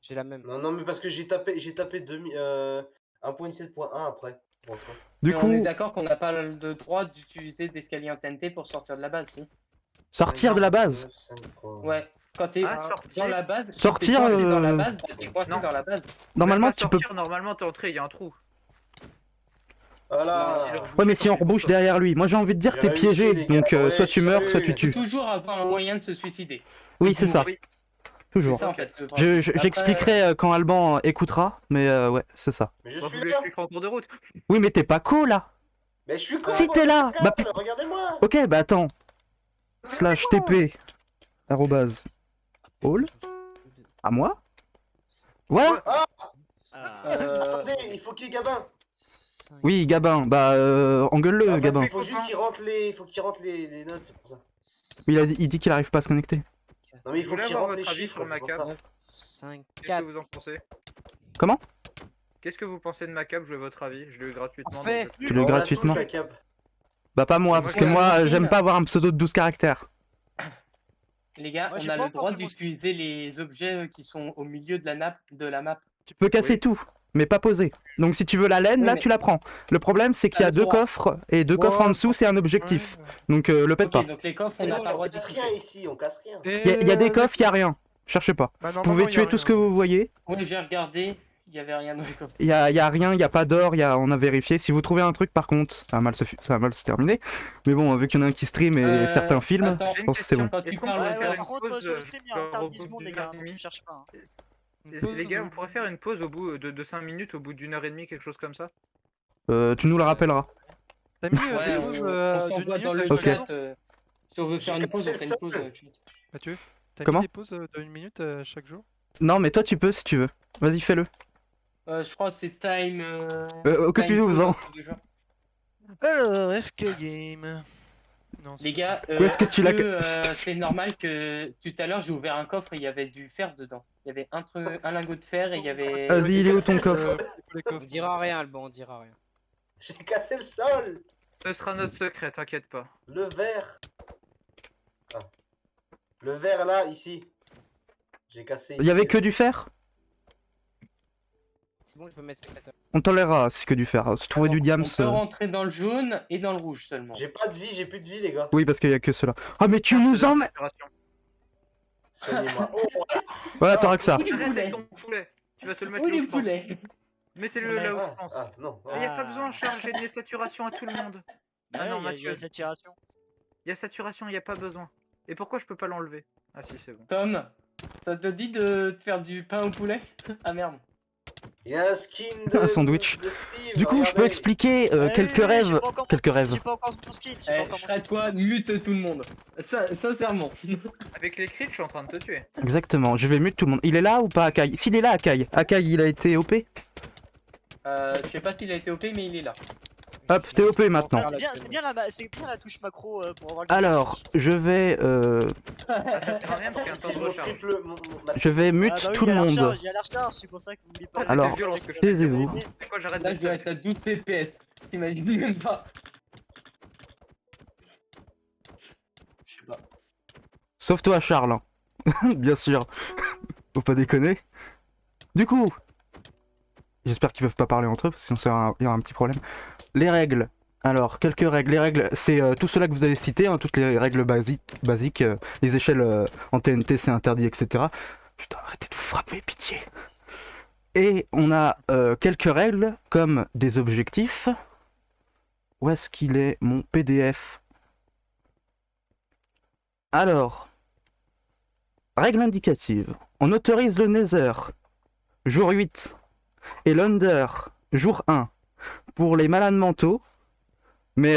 J'ai la même. Non, mais parce que j'ai tapé 1.7.1 après. Du Mais coup, on est d'accord qu'on n'a pas le droit d'utiliser d'escalier en TNT pour sortir de la base, si? sortir de la base. Ouais. Quand t'es dans la base, Sortir, quand t'es coincé dans la base, bah t'es coincé dans la base. Normalement, Même pas tu peux. sortir, normalement t'es entré, il y a un trou. Voilà. Ouais, mais si on rebouche derrière lui, moi j'ai envie de dire J'ai t'es réussi, piégé, les gars. donc Ouais, soit tu meurs, soit tu Il faut tues. toujours avoir un moyen de se suicider. Oui, c'est ça. Oui. C'est Toujours. ça en fait. le principe. Après, J'expliquerai quand Alban écoutera, mais ouais, c'est ça. Mais je Bah, suis vous lui là. expliquerez en cours de route. Oui, mais t'es pas co là. Mais je suis con. Si t'es là, bah regardez-moi. ok, bah attends. Slash TP. Arrobase. All. À moi. Voilà. Attendez, il faut qu'il y ait Gabin. Oui, Gabin. Bah engueule-le, En fait, Gabin. il faut juste qu'il rentre les notes, c'est pour ça. Il dit qu'il arrive pas à se connecter. Non mais il Je faut voulais qu'il avoir rentre les votre avis chiffres, sur c'est pour Macab. ça. 5, Qu'est-ce 4. que vous en pensez? Comment? Qu'est-ce que vous pensez de Macab? Je veux votre avis. Je l'ai eu gratuitement. Parfait. donc Tu l'as eu On a gratuitement. tous la cap. Bah pas moi, Moi, parce j'ai que la moi routine. j'aime pas avoir un pseudo de 12 caractères. Les gars, Moi, on j'ai a pas le encore droit fait mon d'utiliser les objets qui sont au milieu de la map. Tu peux casser Oui. tout, mais pas poser. Donc si tu veux la laine, Oui, là mais- tu la prends. Le problème c'est qu'il y T'as a le deux droit. coffres, et deux coffres en dessous c'est un objectif. Donc le pète Ok, pas. donc les coffres, on Mais n'a non, pas le droit on d'y casse toucher. rien ici, on casse rien. Il y a des coffres, il y a rien. Cherchez pas. Bah, Vous pouvez tuer tout ce que vous voyez. Oui, j'ai regardé, il y avait rien dans les coffres. Il y a rien, il y a pas d'or, on a vérifié. Si vous trouvez un truc par contre, ça va mal se terminer. Mais bon, vu qu'il y en a un qui stream et certains films, attends, je pense que c'est bon. Quand tu Est-ce qu'on parles pourrait de faire Ouais, une par contre, pause, sur le stream, il y a un genre retard au de 10 bout secondes, les d'une heure gars. et demie Ne cherche pas. Les gars, on pourrait faire une pause au bout de 5 minutes, au bout d'une heure et demie, quelque chose comme ça? Tu nous le rappelleras. T'as mis Ouais, des on pauses s'envoie d'une dans le minute Ok. chat. Si on veut faire J'ai une pause, on cassé fait le une pause. sol. Mathieu, t'as Comment mis des pauses d'une minute chaque jour? Non, mais toi tu peux si tu veux. Vas-y, fais-le. Je crois que c'est time. Occupez-vous-en. Alors, FK Game. Non, Les gars, Où est-ce que tu l'as c'est normal que tout à l'heure j'ai ouvert un coffre et il y avait du fer dedans. Il y avait un lingot de fer et il y avait. Vas-y, il est où ton cassé le coffre? sol. les On coffres. dira rien, Alban, on dira rien. J'ai cassé le sol. Ce sera notre secret, t'inquiète pas. Le verre. Ah. Le verre là, ici. J'ai cassé. Il y avait ici, que du fer? C'est bon, je peux mettre spectateur. On tolérera si c'est que du fer. Si tu trouvais du diams. On peut rentrer dans le jaune et dans le rouge seulement. J'ai pas de vie, j'ai plus de vie, les gars. Oui, parce qu'il y a que cela. Ah, mais tu nous emmènes. Soignez-moi. Oh, Voilà, t'auras que ça. Où les Arrête poulets avec ton poulet. Tu vas te le mettre Où là où les je pense. poulets Mettez-le là où je pense. non. Il n'y a pas besoin de charger des saturations à tout le monde. Ah non, Il y a Mathieu. saturation. Il y a saturation, il n'y a pas besoin. Et pourquoi je peux pas l'enlever? Ah si, c'est bon. Tom, ça te dit de te faire du pain au poulet? Ah merde. Il y a un skin de, Un sandwich. de Steve. Du coup, je peux regardez. expliquer quelques rêves. Quelques rêves. J'ai pas encore mon skin. J'ai pas encore mon skin. Toi, mute tout le monde. Sincèrement. Avec les crits, je suis en train de te tuer. Exactement, je vais mute tout le monde. Il est là ou pas, Akai? S'il est là, Akai. Akai, il a été OP? Je sais pas s'il a été OP, mais il est là. Hop, t'es OP maintenant. C'est bien la touche macro pour avoir le Alors, je vais Ah, ça sert à rien parce qu'il y a un temps de Mon recharge. triple. je vais mute Ah bah oui, tout le monde. Il y a la recharge, c'est pour ça que vous n'oubliez pas. Ah, Alors, c'était violent ce que je taisez-vous. C'est quoi, j'arrête Là, de je dois te être à 12 FPS. T'imagines même pas. Je sais pas. Sauf toi, Charles. hein. Bien sûr. Faut pas déconner. Du coup, j'espère qu'ils peuvent pas parler entre eux, parce que sinon il y aura un petit problème. Les règles. Alors, quelques règles. Les règles, c'est tout cela que vous avez cité, hein, toutes les règles basiques. Les échelles en TNT, c'est interdit, etc. Putain, arrêtez de vous frapper, pitié. Et on a quelques règles, comme des objectifs. Où est-ce qu'il est, mon PDF? Alors, règle indicative. On autorise le Nether, jour 8, et l'Under, jour 1, pour les malades mentaux. Mais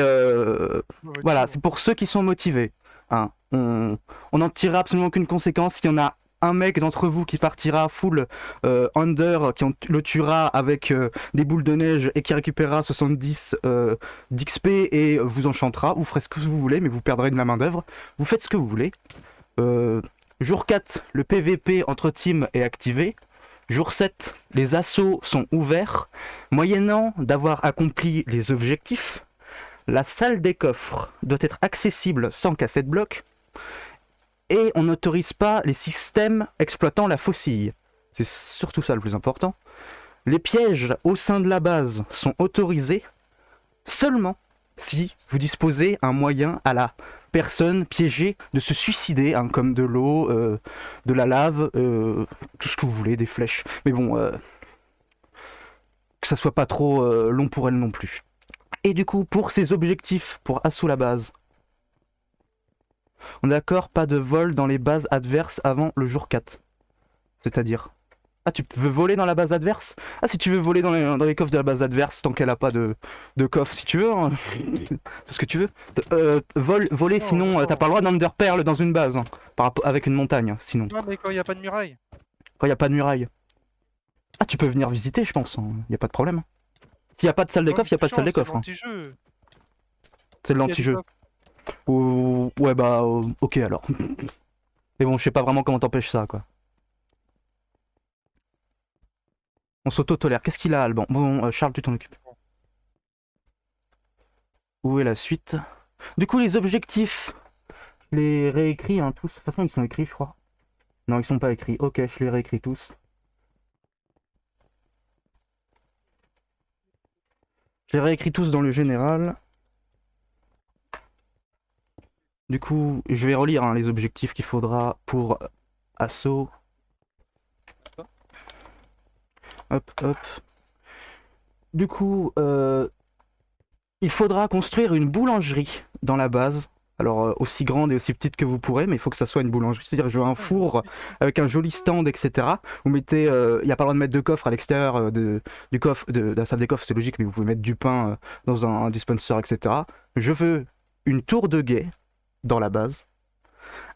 voilà, c'est pour ceux qui sont motivés. Hein. On n'en tirera absolument aucune conséquence. S'il y en a un mec d'entre vous qui partira full Under, qui le tuera avec des boules de neige et qui récupérera 70 d'XP et vous enchantera, vous ferez ce que vous voulez, mais vous perdrez de la main d'œuvre. Vous faites ce que vous voulez. Jour 4, le PVP entre teams est activé. Jour 7, les assauts sont ouverts. Moyennant d'avoir accompli les objectifs, la salle des coffres doit être accessible sans cassette bloc. Et on n'autorise pas les systèmes exploitant la faucille. c'est surtout ça le plus important, les pièges au sein de la base sont autorisés seulement si vous disposez un moyen à la personne piégée de se suicider, hein, comme de l'eau, de la lave, tout ce que vous voulez, des flèches. Mais bon, que ça soit pas trop long pour elle non plus. Et du coup, pour ces objectifs, pour assaut la base, on est d'accord, pas de vol dans les bases adverses avant le jour 4. C'est-à-dire... Ah, tu veux voler dans la base adverse? Ah, si tu veux voler dans les coffres de la base adverse, tant qu'elle a pas de coffre, si tu veux, hein. Tout ce que tu veux. Voler, sinon, t'as pas le droit d'underpearl dans une base, hein, avec une montagne, sinon. Non, mais quand il n'y a pas de muraille. Quand il n'y a pas de muraille. Ah, tu peux venir visiter, je pense, il n'y a pas de problème. S'il n'y a pas de salle des coffres, il n'y a pas de salle des coffres. C'est l'anti-jeu. C'est de l'anti-jeu. Ouais, bah, ok alors. Mais bon, je sais pas vraiment comment t'empêches ça, quoi. On s'auto-tolère. Qu'est-ce qu'il a, Alban? Bon, Charles, tu t'en occupes. Où est la suite? Du coup, les objectifs, je les réécris, hein, tous. De toute façon, ils sont écrits, je crois. Non, ils sont pas écrits. Ok, je les réécris tous. Je les réécris tous dans le général. Du coup, je vais relire, hein, les objectifs qu'il faudra pour assaut. Hop, hop. Du coup, il faudra construire une boulangerie dans la base. Alors, aussi grande et aussi petite que vous pourrez, mais il faut que ça soit une boulangerie. C'est-à-dire, je veux un four avec un joli stand, etc. Vous mettez... Il n'y a pas le droit de mettre de coffre à l'extérieur du coffre, de la salle des coffres, c'est logique, mais vous pouvez mettre du pain dans un dispenser, etc. Je veux une tour de guet dans la base.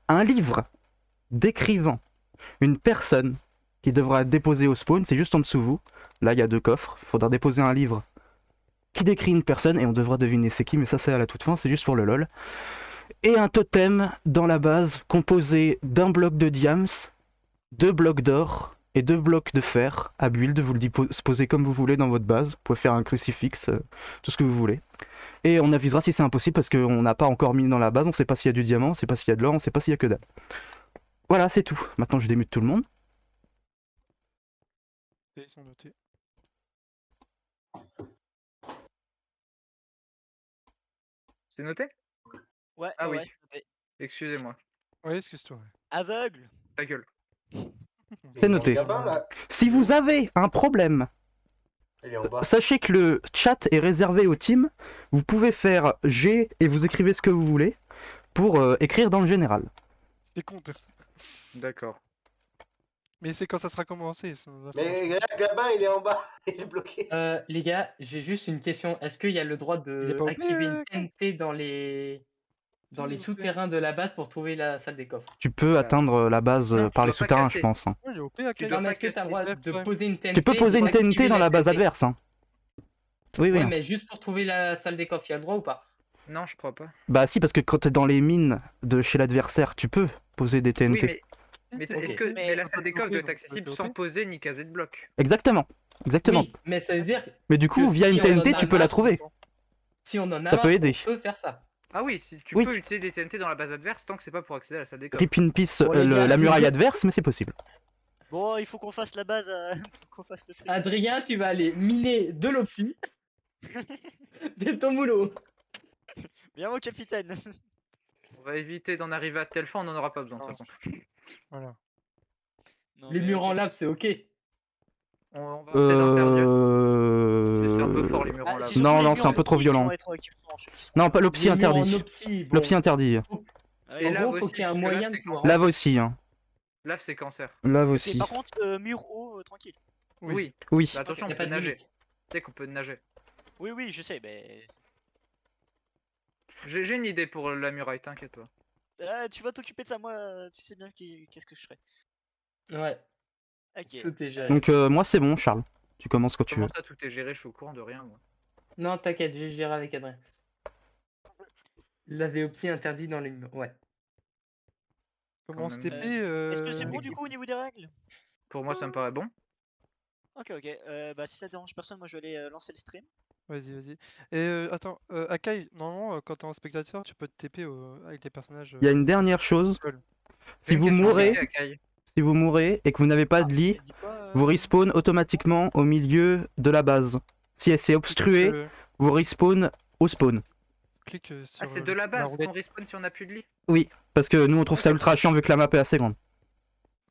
Un livre décrivant une personne qui devra être déposé au spawn, c'est juste en dessous de vous. Là, il y a 2 coffres. Il faudra déposer un livre qui décrit une personne et on devra deviner c'est qui, mais ça, c'est à la toute fin, c'est juste pour le lol. Et un totem dans la base composé d'un bloc de diams, 2 blocs d'or et 2 blocs de fer à build. Vous le disposez comme vous voulez dans votre base. Vous pouvez faire un crucifix, tout ce que vous voulez. Et on avisera si c'est impossible parce qu'on n'a pas encore mis dans la base. On sait pas s'il y a du diamant, on sait pas s'il y a de l'or, on sait pas s'il y a que dalle. Voilà, c'est tout. Maintenant, je démute tout le monde. Ils sont notés. C'est noté? Ouais, Ah ouais, oui. c'est noté. Excusez-moi. Ouais, excuse-toi. Aveugle. Ta gueule. C'est noté. Gabin, là, Si vous avez un problème, il est en bas. sachez que le chat est réservé aux teams. Vous pouvez faire G et vous écrivez ce que vous voulez pour écrire dans le général. T'es con, toi. D'accord. Mais c'est quand ça sera commencé. Mais Gabin, il est en bas. Il est bloqué. Les gars, j'ai juste une question. Est-ce qu'il y a le droit Il est pas d'activer une obligé, TNT dans les souterrains de la base pour trouver la salle des coffres? Tu peux atteindre la base Non, tu par les dois pas souterrains, casser. je pense, hein. Ouais, il est OP, Tu Akai. dois Non, mais pas est-ce que t'as le droit Ouais, de ouais. poser une TNT Tu peux poser pour une TNT activer dans la base TNT? adverse, hein. Oui, oui. Ouais, hein. mais juste pour trouver la salle des coffres, il y a le droit ou pas? Non, je crois pas. Bah si, parce que quand t'es dans les mines de chez l'adversaire, tu peux poser des TNT. Oui, mais Ok. est-ce que Mais la salle des coffres doit être donc, accessible on peut sans toper. poser ni caser de bloc? Exactement. Exactement. Oui, mais ça veut dire Mais du coup, que via si une on en TNT, a tu peux la marre, trouver. si on en a Ça marre, peut aider. on peut faire ça. Ah oui, si tu Oui. peux utiliser des TNT dans la base adverse tant que c'est pas pour accéder à la salle des coffres. Rip in peace, Bon, les gars, la muraille je- adverse, mais c'est possible. Bon, il faut qu'on fasse la base, faut qu'on fasse le truc. Adrien, tu vas aller miner de l'opsie. C'est ton boulot. Bien mon capitaine. On va éviter d'en arriver à telle fin, on en aura pas besoin de toute façon. Voilà. Non, Les mais murs ok. en lave, c'est ok. On va essayer d'interdire. C'est un peu fort les murs en Ah, lave. c'est surtout Non, les non, murs c'est un peu trop optiques qui vont violent. être- qui vont- qui sont- Non, pas l'opsie Les murs en interdit. opsie, bon. L'opsie interdit. Ah, Et En ouais. lave gros, faut aussi, qu'il y ait un parce que moyen lave, de c'est pouvoir- cancer. Lave aussi, hein. Lave c'est cancer. Lave Ok, aussi. par contre, mur haut, tranquille. Oui. Oui. Mais attention, Y a on pas peut de nager. limite. Tu sais qu'on peut nager. Oui, oui, je sais, mais. J'ai une idée pour la muraille, t'inquiète pas. Ah, tu vas t'occuper de ça, moi, tu sais bien qu'est-ce que je ferai. Ouais, Ok. tout est géré. Donc moi c'est bon, Charles. Tu commences quand tu veux. Comment ça, tout est géré? Je suis au courant de rien, moi. Non, t'inquiète, je gérerai avec Adrien. La VOPSI interdit dans les murs, ouais. Comment Quand se même. TP Est-ce que c'est bon du coup au niveau des règles? Pour moi, ça me paraît bon. Ok, ok. Bah, si ça dérange personne, moi je vais aller lancer le stream. Vas-y, vas-y. Et attends, Akai, normalement, quand t'es en spectateur, tu peux te TP avec tes personnages. Il y a une dernière chose. seuls. Si Une vous question, mourrez, c'est Akai. Si vous mourrez et que vous n'avez pas de lit, Dis quoi, vous respawn automatiquement au milieu de la base. Si elle s'est obstruée, vous respawn au spawn. Clique sur Ah, c'est de la base roulette. qu'on respawn si on a plus de lit. Parce que nous on trouve ça ultra chiant vu que la map est assez grande.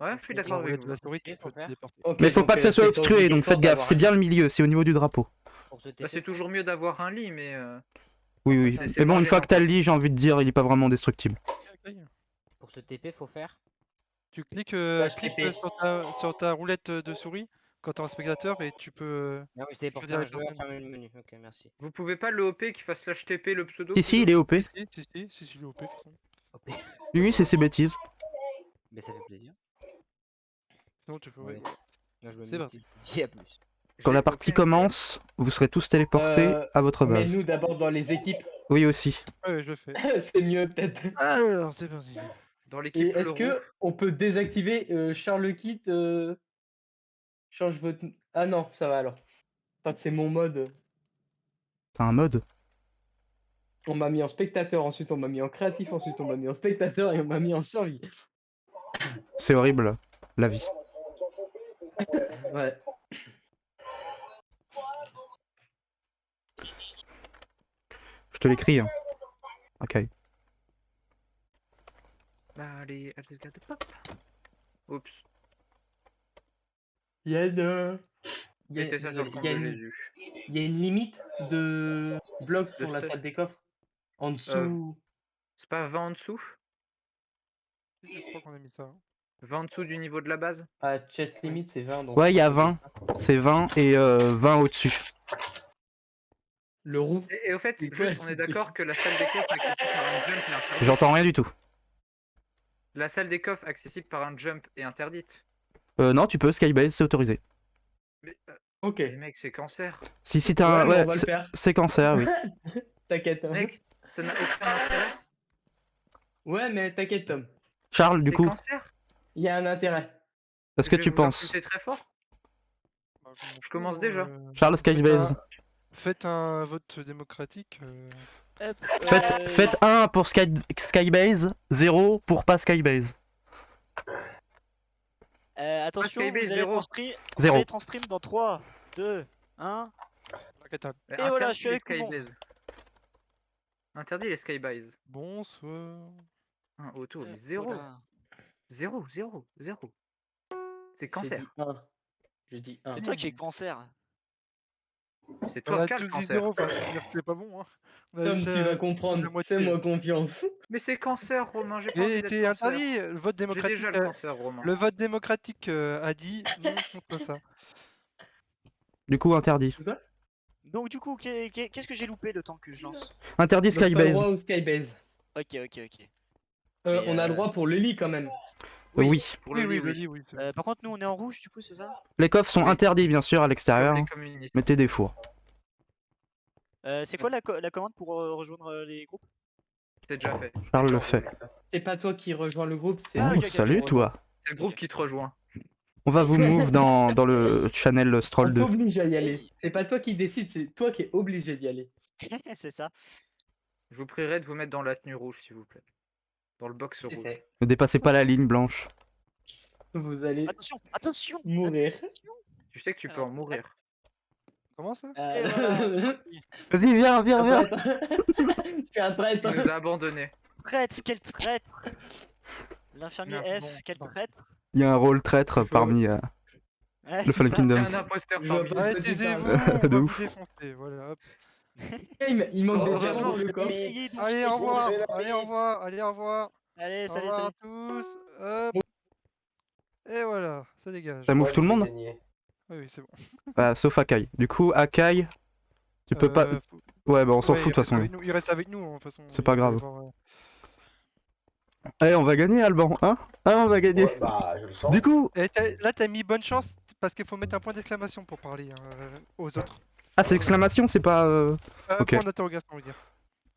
Ouais, je suis La d'accord avec roulette de vous. la souris, Ok, tu faut peux te faire. téléporter. Ok, Mais faut donc, pas que ça soit c'est pas obstrué, donc faites obligatoire gaffe, d'avoir c'est un bien lit. le milieu, c'est au niveau du drapeau. Pour se Bah, TP, c'est toujours mieux d'avoir un lit, mais. Oui, oui. C'est Mais bon, pas une fois gênant. que t'as le lit, j'ai envie de dire, il est pas vraiment destructible. Ok. pour se TP, faut faire. Tu cliques, Slash clique TP. sur ta roulette de souris quand t'es un spectateur et tu peux. Ah oui, c'était pour dire faire la un joueur, personne. fermer le menu. Ok, merci. Vous pouvez pas le OP qui fasse slash TP le pseudo Si, si, plutôt il est OP. Si, il est OP de toute façon. OP. Lui, c'est ses bêtises. Mais ça fait plaisir. Sinon, tu fais. Ouais. Ouais, voilà. Moi, je me C'est mets parti. je dis à plus. Quand J'ai la partie aucune idée. commence, vous serez tous téléportés à votre base. Mets-nous d'abord dans les équipes. Oui, aussi. Ouais, je le fais. C'est mieux peut-être. Alors, c'est parti. Dans Et l'équipe est-ce Fleurou. que on peut désactiver Charles Kit change votre. Ah non, ça va alors. Tant que c'est mon mode. T'as un mode. On m'a mis en spectateur, ensuite on m'a mis en créatif, ensuite on m'a mis en spectateur et on m'a mis en survie. C'est horrible, la vie. Ouais. Je te l'écris. Hein. Ok. Bah, allez, I just got the pop. Oups. Il y a une. Il y a, Mettez ça sur le désolé, compte il y a de une- Jésus. il y a une limite de blocs De pour la sta- salle des coffres. En dessous. C'est pas 20 en dessous Je crois qu'on a mis ça. 20 en dessous du niveau de la base À chest limit, c'est 20. Donc Ouais, il y a c'est 20. ça. C'est 20 et 20 au-dessus. Le roux. Et au fait, C'est quoi, juste, on est c'est- d'accord que la salle des coffres accessible par un jump est interdite. J'entends rien du tout. La salle des coffres accessible par un jump est interdite. Non, tu peux, Skybase, c'est autorisé. Mais, Ok. les mecs, c'est cancer. Si t'as Ouais, un. mais Ouais, on va le faire. c'est cancer, oui. T'inquiète. Hein. Mec, ça n'a aucun intérêt. Ouais, mais t'inquiète, Tom. Charles, du C'est coup, cancer. Il y a un intérêt. est-ce que Je vais tu vous penses insulter très fort. Bah, Je commence déjà. Charles, Skybase. Faites un vote démocratique. Hop, Faites 1 pour Skybase, 0 pour pas Skybase. attention, Skybase, vous allez zéro. Zéro. être en stream dans 3, 2, 1. Inquiétable. Mais Et voilà, interdit je suis avec les tout le monde. Skybase. Interdit les Skybase. Bonsoir. Un auto, mais 0. 0, 0, 0. C'est J'ai cancer. dit 1. J'ai dit 1. C'est toi qui as cancer. C'est On toi a qui as le tous dit cancer. 0, enfin, c'est-à-dire que c'est pas bon. Hein. On a Tom, déjà tu vas la comprendre. moitié. Fais-moi confiance. Mais c'est cancer, Romain. J'ai pas envie Et d'être c'est cancer. interdit. Le vote J'ai démocratique. déjà le cancer, Romain. Le vote démocratique a dit non contre ça. Du coup, interdit. Donc du coup, qu'est-ce que j'ai loupé le temps que je lance? Interdit Donc, pas le Skybase. droit au Skybase. Ok, ok, ok. On a le droit pour le lit quand même. Oui. Pour le lit, le oui. lit, oui. c'est bon. Par contre, nous on est en rouge, du coup, c'est ça? Les coffres sont Oui. interdits, bien sûr, à l'extérieur. Comme hein. les communistes. Mettez des fours. C'est quoi la commande pour rejoindre les groupes? C'est déjà fait. Charles le fait. C'est pas toi qui rejoins le groupe, c'est. Ah, Oh, ok, ok, salut, ok. toi. C'est le groupe qui te rejoint. On va vous move dans le channel Stroll On 2. t'oblige à y aller. C'est pas toi qui décide, c'est toi qui es obligé d'y aller. C'est ça. Je vous prierai de vous mettre dans la tenue rouge, s'il vous plaît. Dans le box C'est rouge. fait. Ne dépassez pas la ligne blanche. Vous allez Attention, attention. mourir. attention. Tu sais que tu peux Alors, en mourir. Comment ça? Et voilà, c'est parti. Vas-y, viens, viens, viens. Je suis un traître. Il nous a abandonnés. Traître, quel traître! L'infirmier Non, F, bon, quel bon. traître! Il y a un rôle traître parmi Ouais, le c'est Fallen ça. Kingdom. C'est un imposteur Je parmi vois nous. pas. Ouais, taisez-vous, De on va ouf. vous défoncer. Voilà, hop. Il manque Oh, des vraiment, erreurs dans le corps. Essayez donc, Allez, au essayez. revoir. fait la Allez, au revoir. Allez, au revoir. Allez, Au salut, revoir salut. à tous. Hop. Et voilà, ça dégage. Ça move tout le monde? Oui, oui, c'est bon. Bah, sauf Akai. Du coup, Akai, tu peux pas. Ouais, bah on s'en Ouais, fout de toute il reste façon. avec nous, il reste avec nous, hein, de toute façon. C'est pas il va y grave. avoir, Allez, on va gagner, Alban, hein? Ah, on va gagner. Ouais, bah, je le sens. Du coup, Et là, t'as mis bonne chance parce qu'il faut mettre un point d'exclamation pour parler hein, aux autres. ah, c'est exclamation, c'est pas. Ok. Point d'interrogation, on va dire.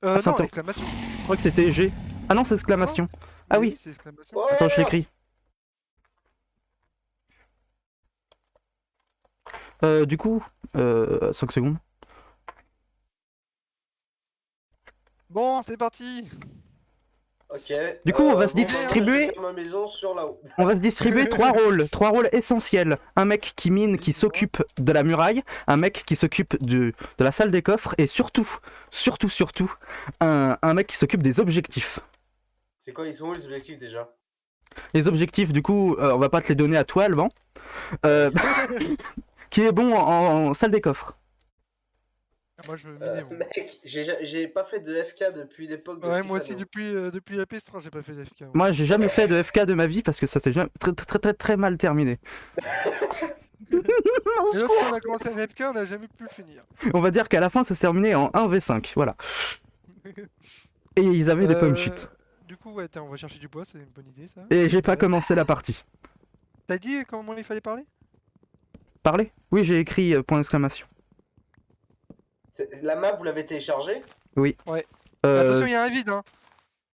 Ah, c'est Non, inter- exclamation. Je crois que c'était G. Ah non, c'est exclamation. Ah oui. C'est exclamation. Attends, je l'écris. Du coup, 5 secondes. Bon, c'est parti. Ok. Du coup, on va se bon, bah, distribuer- je vais faire ma maison sur là-haut. On va se distribuer trois rôles essentiels. Un mec qui mine, qui s'occupe de la muraille, un mec qui s'occupe de la salle des coffres, et surtout, un mec qui s'occupe des objectifs. C'est quoi, ils sont où les objectifs déjà? Les objectifs, du coup, on va pas te les donner à toi, Alban. Qui est bon en salle des coffres. Moi, je minais, moi. Mec, j'ai pas fait de FK depuis l'époque de Ouais, moi aussi, Sifano. depuis la PS3, j'ai pas fait d'FK. Moi, j'ai jamais fait de FK de ma vie parce que ça s'est très mal terminé. Et lorsqu'on a commencé un FK, on n'a jamais pu le finir. On va dire qu'à la fin, ça s'est terminé en 1v5, voilà. Et ils avaient des pommes shit. Du coup, ouais, on va chercher du bois, c'est une bonne idée ça. Et j'ai pas Ouais. commencé la partie. T'as dit comment il fallait parler? Parler? Oui, j'ai écrit point d'exclamation. La map, vous l'avez téléchargée? Oui. Ouais. Attention, il y a un vide, hein.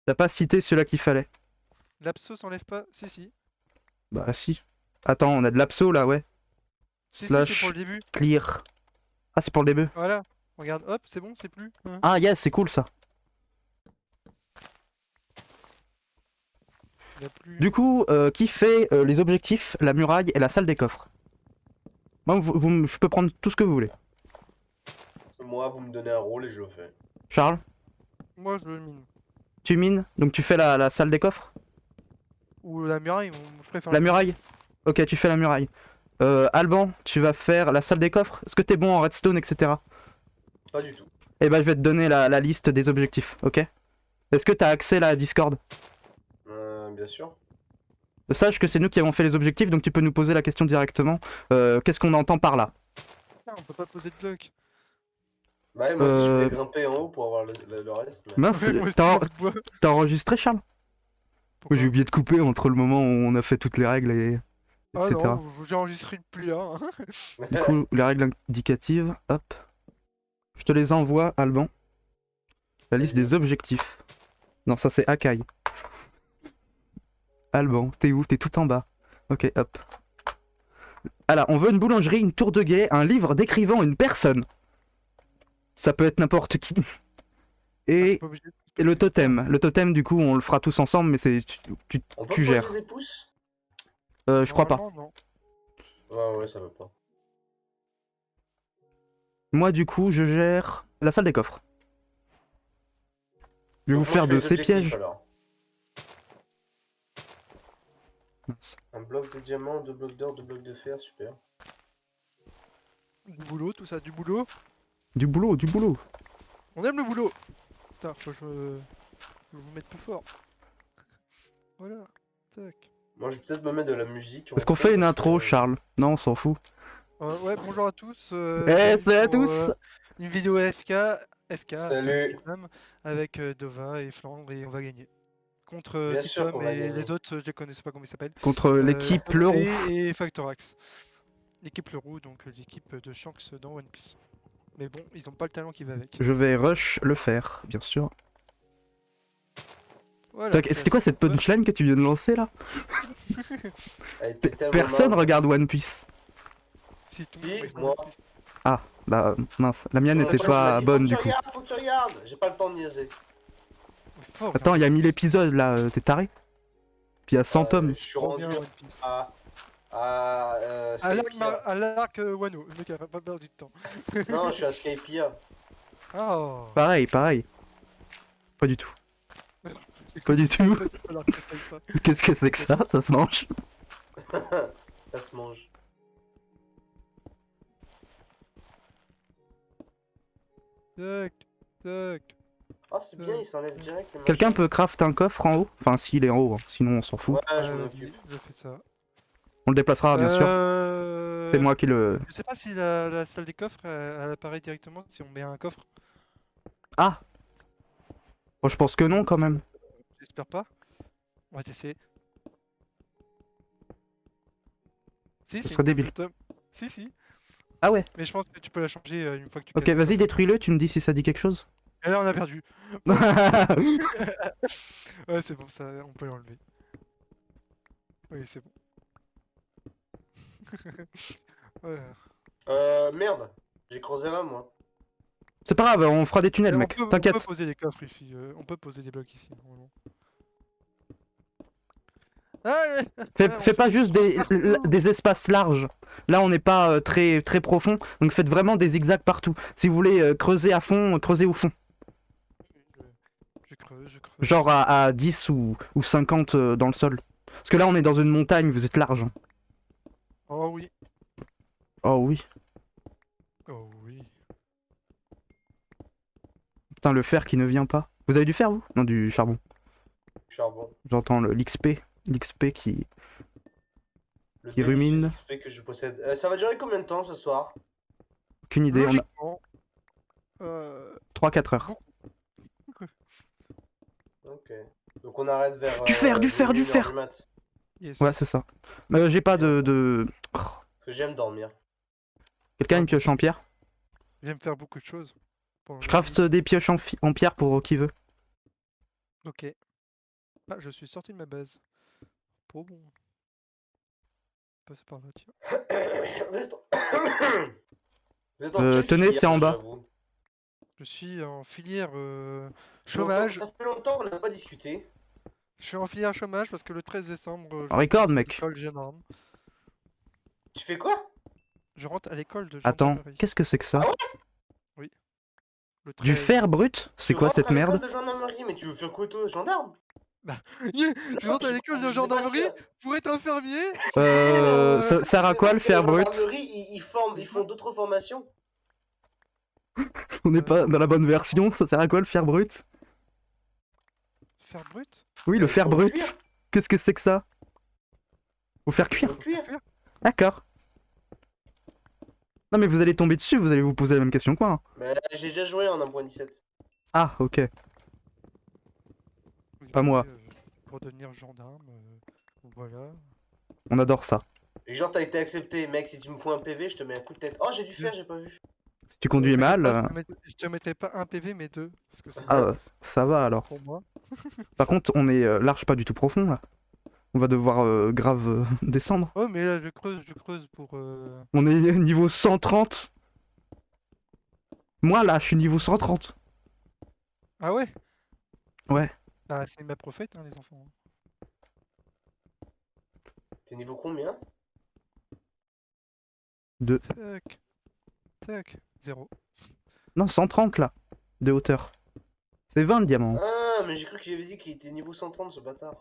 T'as pas cité celui-là qu'il fallait. L'abso s'enlève pas. Si, si. Bah si. Attends, on a de l'abso là, ouais. Si, Slash si, c'est pour le début. clear. Ah, c'est pour le début. Voilà. Regarde, hop, c'est bon, c'est plus. Hein. Ah, yes, c'est cool ça. Il y a plus. Du coup, qui fait les objectifs, la muraille et la salle des coffres? Moi, je peux prendre tout ce que vous voulez. Moi, vous me donnez un rôle et je le fais. Charles, Moi, je mine. tu mines, donc tu fais la salle des coffres? Ou la muraille, je préfère. La muraille? Ok, tu fais la muraille. Alban, tu vas faire la salle des coffres? Est-ce que t'es bon en redstone, etc.? Pas du tout. Eh ben, je vais te donner la liste des objectifs, ok? Est-ce que t'as accès là à Discord? Bien sûr. Sache que c'est nous qui avons fait les objectifs, donc tu peux nous poser la question directement. Qu'est-ce qu'on entend par là? Ah, on peut pas poser de bloc. Bah ouais, moi aussi, je voulais grimper en haut pour avoir le reste. Mais... Mince, Ouais, moi aussi, t'as j'ai plus de bois. t'as enregistré, Charles? Pourquoi J'ai oublié de couper entre le moment où on a fait toutes les règles et Ah etc. non, j'ai enregistré plus là. Du coup, les règles indicatives, hop. Je te les envoie, Alban. La liste des objectifs. Non, ça c'est Akai. Alban, t'es où? T'es tout en bas. Ok, hop. Alors, on veut une boulangerie, une tour de guet, un livre décrivant une personne. Ça peut être n'importe qui. Et, Pas obligé- et le totem. Le totem, du coup, on le fera tous ensemble, mais c'est On peut tu poser gères. des pouces? Je crois pas. Normalement, non. Ouais, ça va pas. Moi, du coup, je gère la salle des coffres. Je vais vous Donc, moi, faire je fais de les ces objectifs, pièges. alors. Mince. Un bloc de diamant, 2 blocs d'or, 2 blocs de fer, super. Du boulot, tout ça, du boulot. Du boulot, du boulot. On aime le boulot. Putain, faut que je vous mette plus fort. Voilà. Tac. Moi, je vais peut-être me mettre de la musique. Est-ce qu'on fait une intro, Charles? Non, on s'en fout. Ouais, bonjour à tous. Salut à pour, tous. Une vidéo FK, Salut. Vietnam, avec Dova et Flandre et on va gagner. Contre Bien sûr Titom qu'on va et gagner. les autres, je les connais pas comment ils s'appellent. Contre l'équipe Leroux. Et Factorax. L'équipe Leroux, donc l'équipe de Shanks dans One Piece. Mais bon, ils ont pas le talent qui va avec. Je vais rush le faire, bien sûr. Voilà, Tac, C'était quoi cette punchline que tu viens de lancer là? Elle était tellement Personne mince. regarde One Piece. Si, tout le Si, monde regarde moi. One Piece. Bah mince, la mienne Moi, n'était tu m'as pas dit, bonne faut du que coup. tu regardes, faut que tu regardes. J'ai pas le temps de niaiser. Faut Attends, regarder il y a One 1000 Piece. épisodes là, t'es taré? Puis il y a 100 tomes. Je suis Trop rendu bien, One Piece. à Skypiea. À l'arc Wano, le mec a pas perdu de temps. Non, je suis à Skypiea. Oh. Pareil. Pas du tout. Pas du tout. C'est pas l'arc, c'est pas. Qu'est-ce que c'est que ça? Ça se mange? Ça se mange. Tac, tac. Ah, c'est bien, il s'enlève direct les Quelqu'un machins. peut craft un coffre en haut? Enfin, s'il est en haut, hein. Sinon on s'en fout. Ouais, je m'en Vas-y, occupe. je fais ça. On le déplacera, bien sûr. C'est moi qui le. Je sais pas si la salle des coffres elle apparaît directement si on met un coffre. Ah! Bon, je pense que non quand même. J'espère pas. On va essayer. Si, Ce c'est serait une débile. coffre tome. Si. Ah ouais. Mais je pense que tu peux la changer une fois que tu Ok, casses le vas-y, coffre. détruis-le, tu me dis si ça dit quelque chose. Et là on a perdu. Ouais, c'est bon, ça, on peut l'enlever. Oui, c'est bon. Ouais. Merde. J'ai creusé là, moi. C'est pas grave, on fera des tunnels, On mec. peut T'inquiète. poser des coffres ici. On peut poser des blocs ici, normalement. Allez. Fais pas juste des espaces larges. Là, on n'est pas très, très profond, donc faites vraiment des zigzags partout. Si vous voulez creuser à fond, creusez au fond. Je creuse. Genre à 10 ou 50 dans le sol. Parce que là, on est dans une montagne, vous êtes large. Oh oui. Oh oui. Oh oui. Putain, le fer qui ne vient pas. Vous avez du fer, vous? Non, du charbon. Charbon. J'entends l'XP. L'XP qui... Le Qui rumine. délicieux XP que je possède. Ça va durer combien de temps ce soir? Aucune idée. On a Logiquement. 3-4 heures. Ok. Donc on arrête vers. Du fer, du fer, du 1h fer. mat. Yes. Ouais, c'est ça. J'ai pas de... Parce que j'aime dormir. Quelqu'un a une pioche en pierre? J'aime faire beaucoup de choses. pendant Je la crafte nuit. des pioches en pierre pour qui veut. Ok. Ah, je suis sorti de ma base. Trop bon. Passer par là, tiens. Vous êtes en- Vous êtes en quelle tenez, filière, c'est en bas. j'avoue Je suis en filière Longtemps- chômage. Ça fait longtemps qu'on n'a pas discuté. Je suis en filière chômage parce que le 13 décembre, je Record, rentre à mec. l'école gendarme. Tu fais quoi? Je rentre à l'école de Attends, gendarmerie. qu'est-ce que c'est que ça? Ah Le Du 13. fer brut? C'est Tu quoi rentres cette à l'école merde? de gendarmerie, mais tu veux faire quoi toi, gendarme? Yeah, je Non, rentre à je- l'école je de sais pas gendarmerie si- pour être infirmier. Ça sert à quoi le fer brut? Gendarmerie, ils font d'autres formations. On n'est pas dans la bonne version, ça sert à quoi le fer brut? Fer brut? Oui, le Il fer faut le brut. cuire. Qu'est-ce que c'est que ça? Faut faire cuire. Faut cuire. D'accord. Non mais vous allez tomber dessus, vous allez vous poser la même question que moi. Hein. Mais j'ai déjà joué en 1.17. Ah, ok. Oui, Pas moi. Pour devenir gendarme, voilà. On adore ça. Et genre, t'as été accepté, mec, si tu me fous un PV, je te mets un coup de tête. Oh, j'ai dû faire, j'ai pas vu. Si tu conduis mal, Je te mettrai pas un PV mais deux. Parce que c'est ça va alors. pour moi. Par contre, on est large pas du tout profond là. On va devoir grave descendre. Oh mais là je creuse pour... On est niveau 130. Moi là, je suis niveau 130. Ah ouais? Ouais. Bah c'est ma prophète hein les enfants. T'es niveau combien? Tac. Tac. 0. Non, 130 là, de hauteur. C'est 20 le diamant. Ah, mais j'ai cru qu'il avait dit qu'il était niveau 130, ce bâtard.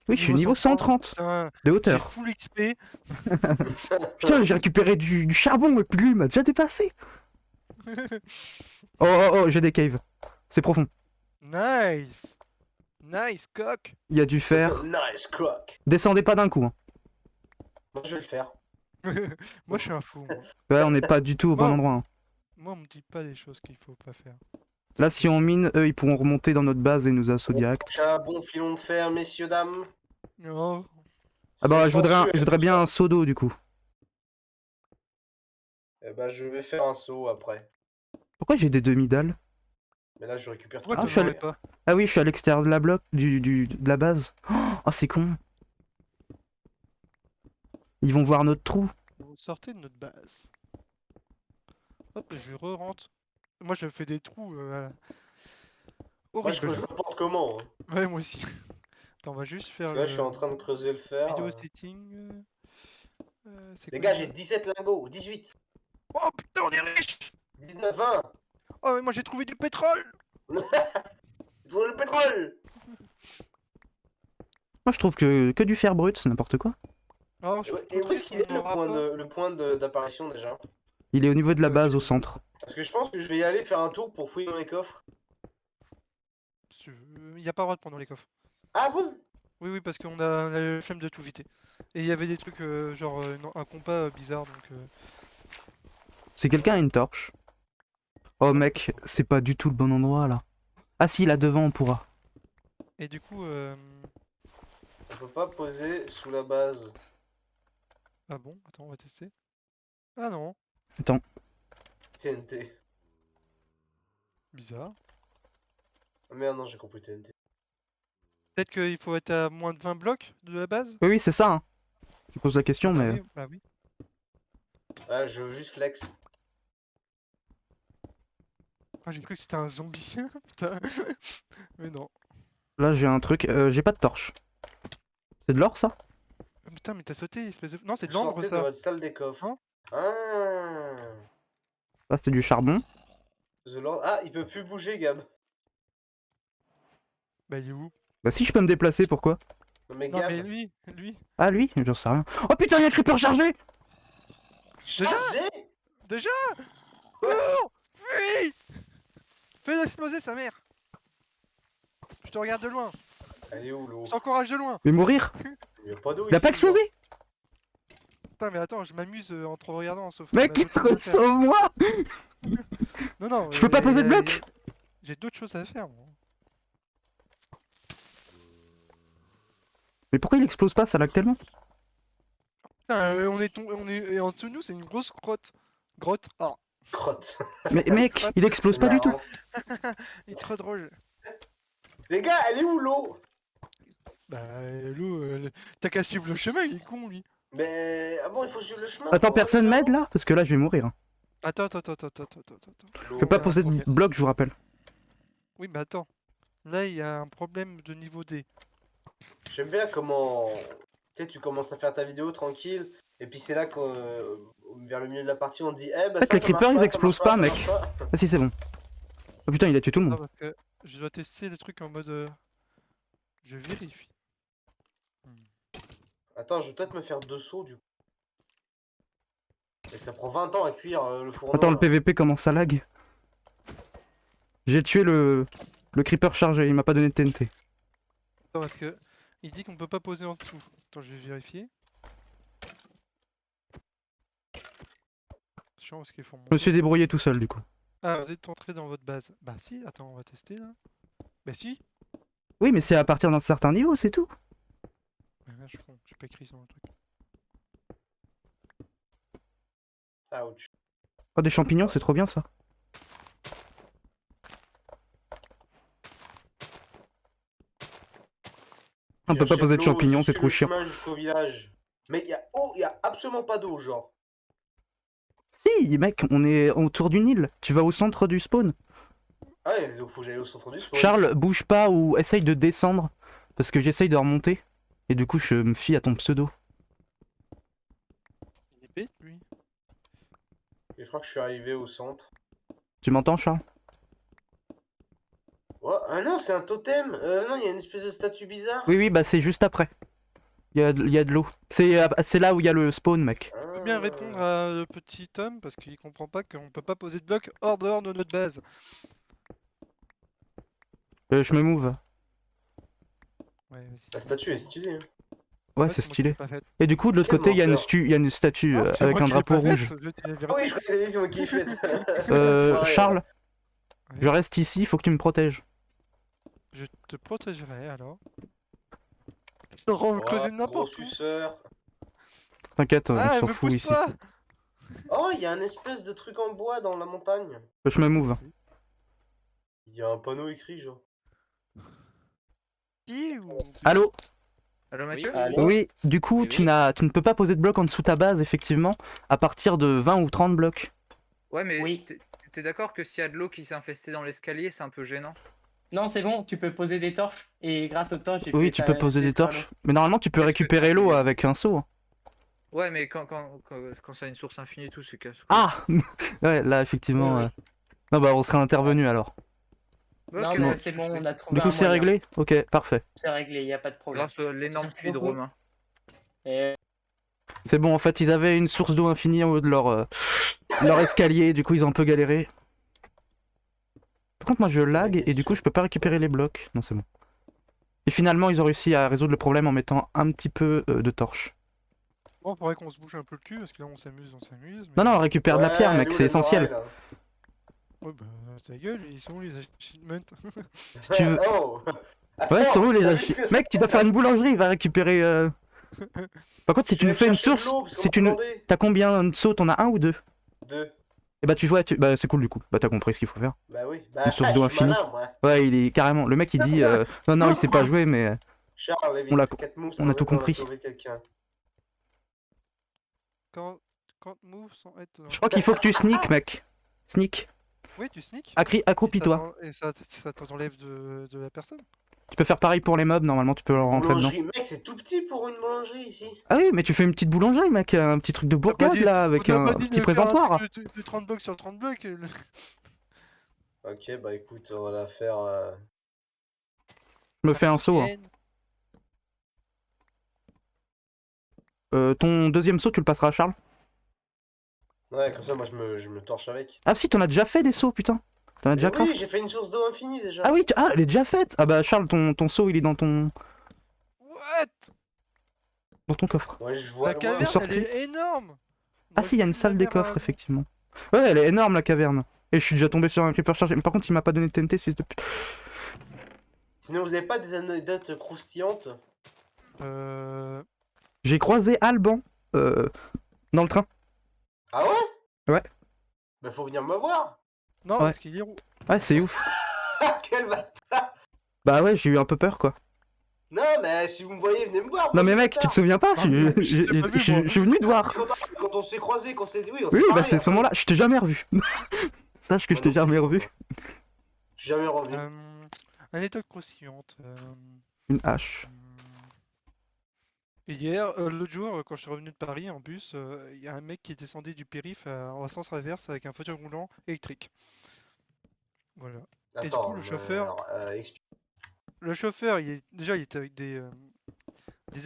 Oui, je suis niveau 130 Putain, de j'ai hauteur. full XP. Putain, j'ai récupéré du charbon, mais lui il m'a déjà dépassé. Oh, j'ai des caves. C'est profond. Nice. Nice coq. Il y a du fer. Nice cock. Descendez pas d'un coup. Hein. Moi, je vais le faire. Moi je suis un fou. Moi. Ouais, on n'est pas du tout au bon Bon. endroit. Hein. Moi on me dit pas des choses qu'il faut pas faire. Là, si on mine, eux, ils pourront remonter dans notre base et nous assaut direct. J'ai un bon filon de fer, messieurs, dames. Non. Ah bah, C'est je voudrais sensuel, bien tout un seau d'eau du coup. ça. Eh bah, je vais faire un saut après. Pourquoi j'ai des demi-dalles? Mais là, je récupère Pourquoi Ah, t'en je suis allé- aurais pas? Ah oui, je suis à l'extérieur de la bloc, de la base. Oh, c'est con. Ils vont voir notre trou. Vous sortez de notre base. Hop, je re-rentre. Moi je fais des trous Moi, je horribles. creuse n'importe comment. Hein. Ouais, moi aussi. Attends, on va juste faire Là, je suis en train de creuser le fer. vidéo setting. C'est Les quoi gars, déjà? j'ai 17 lingots, 18, Oh putain, on est riche! 19, 20. Oh, mais moi j'ai trouvé du pétrole! Trouve le pétrole. Moi, je trouve que du fer brut, c'est n'importe quoi. Alors, je Et où est-ce qu'il est on aura pas. le point d'apparition déjà? Il est au niveau de la base, au centre. Parce que je pense que je vais y aller faire un tour pour fouiller dans les coffres. Il n'y a pas le droit de prendre dans les coffres. Ah bon? Oui, oui, parce qu'on a le flemme de tout viter. Et il y avait des trucs genre un compas bizarre donc. Si quelqu'un a une torche. Oh mec, c'est pas du tout le bon endroit là. Ah si, là devant on pourra. Et du coup. On peut pas poser sous la base. Ah bon, attends, on va tester. Ah non, TNT. bizarre. Ah merde, non, j'ai compris TNT. Peut-être qu'il faut être à moins de 20 blocs de la base? Oui, oui, c'est ça. Hein. Je pose la question, Ah mais. oui, bah oui. Ah, je veux juste flex. Ah, j'ai cru que c'était un zombie. Putain. Mais non. Là j'ai un truc. J'ai pas de torche. C'est de l'or ça? Putain, mais t'as sauté, espèce de. Non, c'est de Vous l'ambre sortez de ça. votre salle des coffres. Hein Ah. Ça c'est du charbon. Ah, il peut plus bouger, Gab. Bah, il est où? Bah si je peux me déplacer, pourquoi? Non mais Non, Gab. mais lui. Ah lui? J'en sais rien. Oh putain, y'a un creeper chargé! Chargé. Déjà? Ouais. Cours! Fuis! Fais exploser sa mère! Je te regarde de loin. Elle est où l'eau? Je t'encourage de loin. Mais mourir? Il y a pas d'eau Il a ici, pas explosé? Putain, mais attends, je m'amuse en te regardant, sauf. Mec, qu'on a d'autres choses à faire. sauve-moi! Non, Je peux pas poser de bloc? J'ai d'autres choses à faire, moi. Mais pourquoi il explose pas? Ça lag tellement. Putain, on est et en dessous de nous, c'est une grosse grotte. Grotte. Ah, Crotte. Mais mec, il explose pas du tout. il est trop drôle. Les gars, elle est où l'eau? Bah, l'eau, t'as qu'à suivre le chemin, il est con, lui. Mais. Ah bon, il faut suivre le chemin. Attends, pour personne aller m'aide là? Parce que là je vais mourir. Hein. Attends. Je peux pas Il y a un poser de problème. bloc, je vous rappelle. Oui, mais attends. Là, il y a un problème de niveau D. J'aime bien comment. Tu sais, tu commences à faire ta vidéo tranquille. Et puis c'est là que. Vers le milieu de la partie, on te dit eh bah En fait, ça, les ça marche creepers, ils ça explosent marche pas, ça mec. marche pas. Ah si, c'est bon. Oh putain, il a tué tout le Ah, monde. parce que je dois tester le truc en mode. Je vérifie. Attends, je vais peut-être me faire 2 sauts du coup. Et ça prend 20 ans à cuire le fourneau. Attends, le là. PVP commence à lag. J'ai tué le creeper chargé, il m'a pas donné de TNT. Attends, parce que. Il dit qu'on peut pas poser en dessous. Attends, je vais vérifier. C'est chiant parce qu'ils font Je me suis débrouillé tout seul du coup. Ah, vous êtes entré dans votre base. Bah si, attends, on va tester là. Bah si. Oui, mais c'est à partir d'un certain niveau, c'est tout. Ouais, merde, je suis con, j'ai pas écrit sur le truc. Ouch. Oh, des champignons, c'est trop bien ça. On peut pas poser de champignons, c'est trop chiant. Chemin jusqu'au village. Mais il y a absolument pas d'eau, genre. Si, mec, on est autour du Nil. Tu vas au centre du spawn. Ah ouais, donc faut que j'aille au centre du spawn. Charles, bouge pas ou essaye de descendre. Parce que j'essaye de remonter. Et du coup, je me fie à ton pseudo. Il est bête lui. Et je crois que je suis arrivé au centre. Tu m'entends, Charles? Oh, ah non, c'est un totem. Non, il y a une espèce de statue bizarre. Oui, oui, bah c'est juste après. Il y a de l'eau. C'est là où il y a le spawn, mec. Ah. Je peux bien répondre à le petit homme parce qu'il comprend pas qu'on peut pas poser de bloc hors dehors de notre base. Je me move. Ouais, vas-y. La statue est stylée. Hein. Ouais, Ouais, c'est moi qui stylé. l'ai pas faite. Et du coup, de l'autre Quel côté, il y a menteur. une statue Ah, c'est avec moi un qui l'ai drapeau pas rouge. faite, je dis la Ah vérité. oui, je crois que c'est moi qui l'ai fait. Charles, Ouais. je reste ici, faut que tu me protèges. Je te protégerai alors. Je rentre creuser Gros n'importe où. suceur. T'inquiète, on Ah, elle s'en me fout pousse ici. pas. Oh, il y a un espèce de truc en bois dans la montagne. Je me move. Il y a un panneau écrit, genre. Qui ou... Allô? Allô Mathieu? Allô Oui, du coup, Oui, tu oui. ne peux pas poser de blocs en dessous de ta base, effectivement, à partir de 20 ou 30 blocs. Ouais, mais Oui. t'es d'accord que s'il y a de l'eau qui s'est infestée dans l'escalier, c'est un peu gênant? Non, c'est bon, tu peux poser des torches. Et grâce aux torches, j'ai Oui, fait tu peux poser des détruire l'eau. torches. Mais normalement, tu peux Est-ce que récupérer t'as l'eau fait- avec un seau. Hein. Ouais, mais quand ça a une source infinie et tout, c'est casse. Ah! Ouais, là, effectivement. Oui, oui. Non, bah, on serait intervenu alors. Non, mais c'est bon, on a trouvé Du coup, un c'est moyen. réglé? Ok, parfait. C'est réglé, il n'y a pas de problème. Grâce à l'énorme Merci puits de beaucoup. Romain. Et C'est bon, en fait, ils avaient une source d'eau infinie en haut de leur escalier, du coup, ils ont un peu galéré. Par contre, moi, je lag et du coup, je peux pas récupérer les blocs. Non, c'est bon. Et finalement, ils ont réussi à résoudre le problème en mettant un petit peu de torches. Bon, faudrait qu'on se bouge un peu le cul parce que là on s'amuse. Non, mais- non, on récupère de la pierre, mec, c'est essentiel. Ouais, bah, ta gueule, ils sont où les achievements? Si tu veux... Oh. Ouais, Attends, c'est où les t'as vu ach- ce que c'est Mec, tu dois faire une boulangerie, va récupérer... Par contre, si tu Je nous vais fais une chercher de source, l'eau, parce qu'on si m'a tu nous... demandé. T'as combien de sauts? T'en as un ou deux? 2. Et bah tu vois, bah c'est cool du coup. Bah t'as compris ce qu'il faut faire. Bah oui. Bah, Une source je d'eau suis infinie. malin, moi. Ouais, il est carrément... Le mec, il dit... Non, non, il sait pas jouer, mais... Charles, vite, On l'a- 4 moves, on a tout compris. sauvé quelqu'un. Quand move sans être. Je crois qu'il faut que tu sneak, mec. Sneak. Oui, tu sneak. Accroupis-toi. Et ça t'enlève de la personne. Tu peux faire pareil pour les mobs, normalement tu peux leur rentrer dedans. Boulangerie, mec, c'est tout petit pour une boulangerie ici. Ah oui, mais tu fais une petite boulangerie, mec, un petit truc de T'as pas bourgade dit- là, on avec t'a un pas dit petit de faire un présentoir. truc de 30 blocs sur 30 blocs. Ok, bah écoute, on va la faire. Je me fais un saut. Hein. Ton deuxième saut, tu le passeras à Charles? Ouais, comme ça, moi je me torche avec. Ah si, t'en as déjà fait des sauts, putain. T'en as déjà Oui, craft. j'ai fait une source d'eau infinie déjà. Ah oui, ah, elle est déjà faite. Ah bah Charles, ton saut, il est dans ton What? coffre. Ouais, je vois. La caverne, sorti. elle est énorme. Ah si, il y a une salle des coffres, effectivement. Ouais, elle est énorme la caverne. Et je suis déjà tombé sur un creeper chargé. Mais par contre, il m'a pas donné de TNT, ce fils de pute. Sinon, vous avez pas des anecdotes croustillantes? J'ai croisé Alban dans le train. Ah ouais? Ouais. Bah faut venir me voir. Non, Ouais. parce qu'il est roux. Ouais, c'est ouf. Quel bâtard. Bah ouais, j'ai eu un peu peur, quoi. Non, mais si vous me voyez, venez me voir. Non mais mec, tu te souviens pas? Ah, mais je t'ai pas vu, moi. Je suis venu te voir. Quand on s'est croisés, quand c'est. Oui, on s'est Oui, bah parlé, c'est à ce moment-là. Je t'ai jamais revu. Sache que je t'ai jamais revu. Je suis jamais revenu. Anecdote croustillante. Une hache. Hier, l'autre jour, quand je suis revenu de Paris en bus, il y a un mec qui descendait du périph' en sens inverse avec un fauteuil roulant électrique. Voilà. Et du coup, le chauffeur, explique. le chauffeur, il était avec des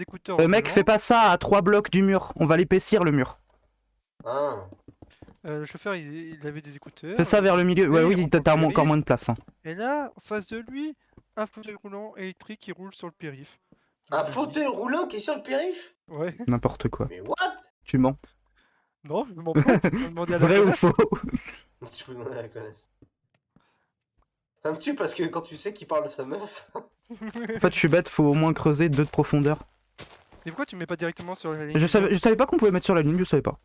écouteurs. Mec, volants. fais pas ça à 3 blocs du mur. On va l'épaissir le mur. Ah. Le chauffeur, il avait des écouteurs. Fais ça vers le milieu. Ouais, Oui, oui, on t'as peut encore le moins de place. Hein. Et là, en face de lui, un fauteuil roulant électrique qui roule sur le périph'. Je Un me dis, fauteuil roulant qui est sur le périph'? Ouais. N'importe quoi. Mais what? Tu mens. Non, je m'en fous. Tu peux demander à la Vrai ou connasse. faux? Tu peux demander à la connaisse. Ça me tue parce que quand tu sais qu'il parle de sa meuf. En fait, je suis bête, faut au moins creuser 2 de profondeur. Et pourquoi tu mets pas directement sur la ligne? Je savais pas qu'on pouvait mettre sur la ligne, je savais pas.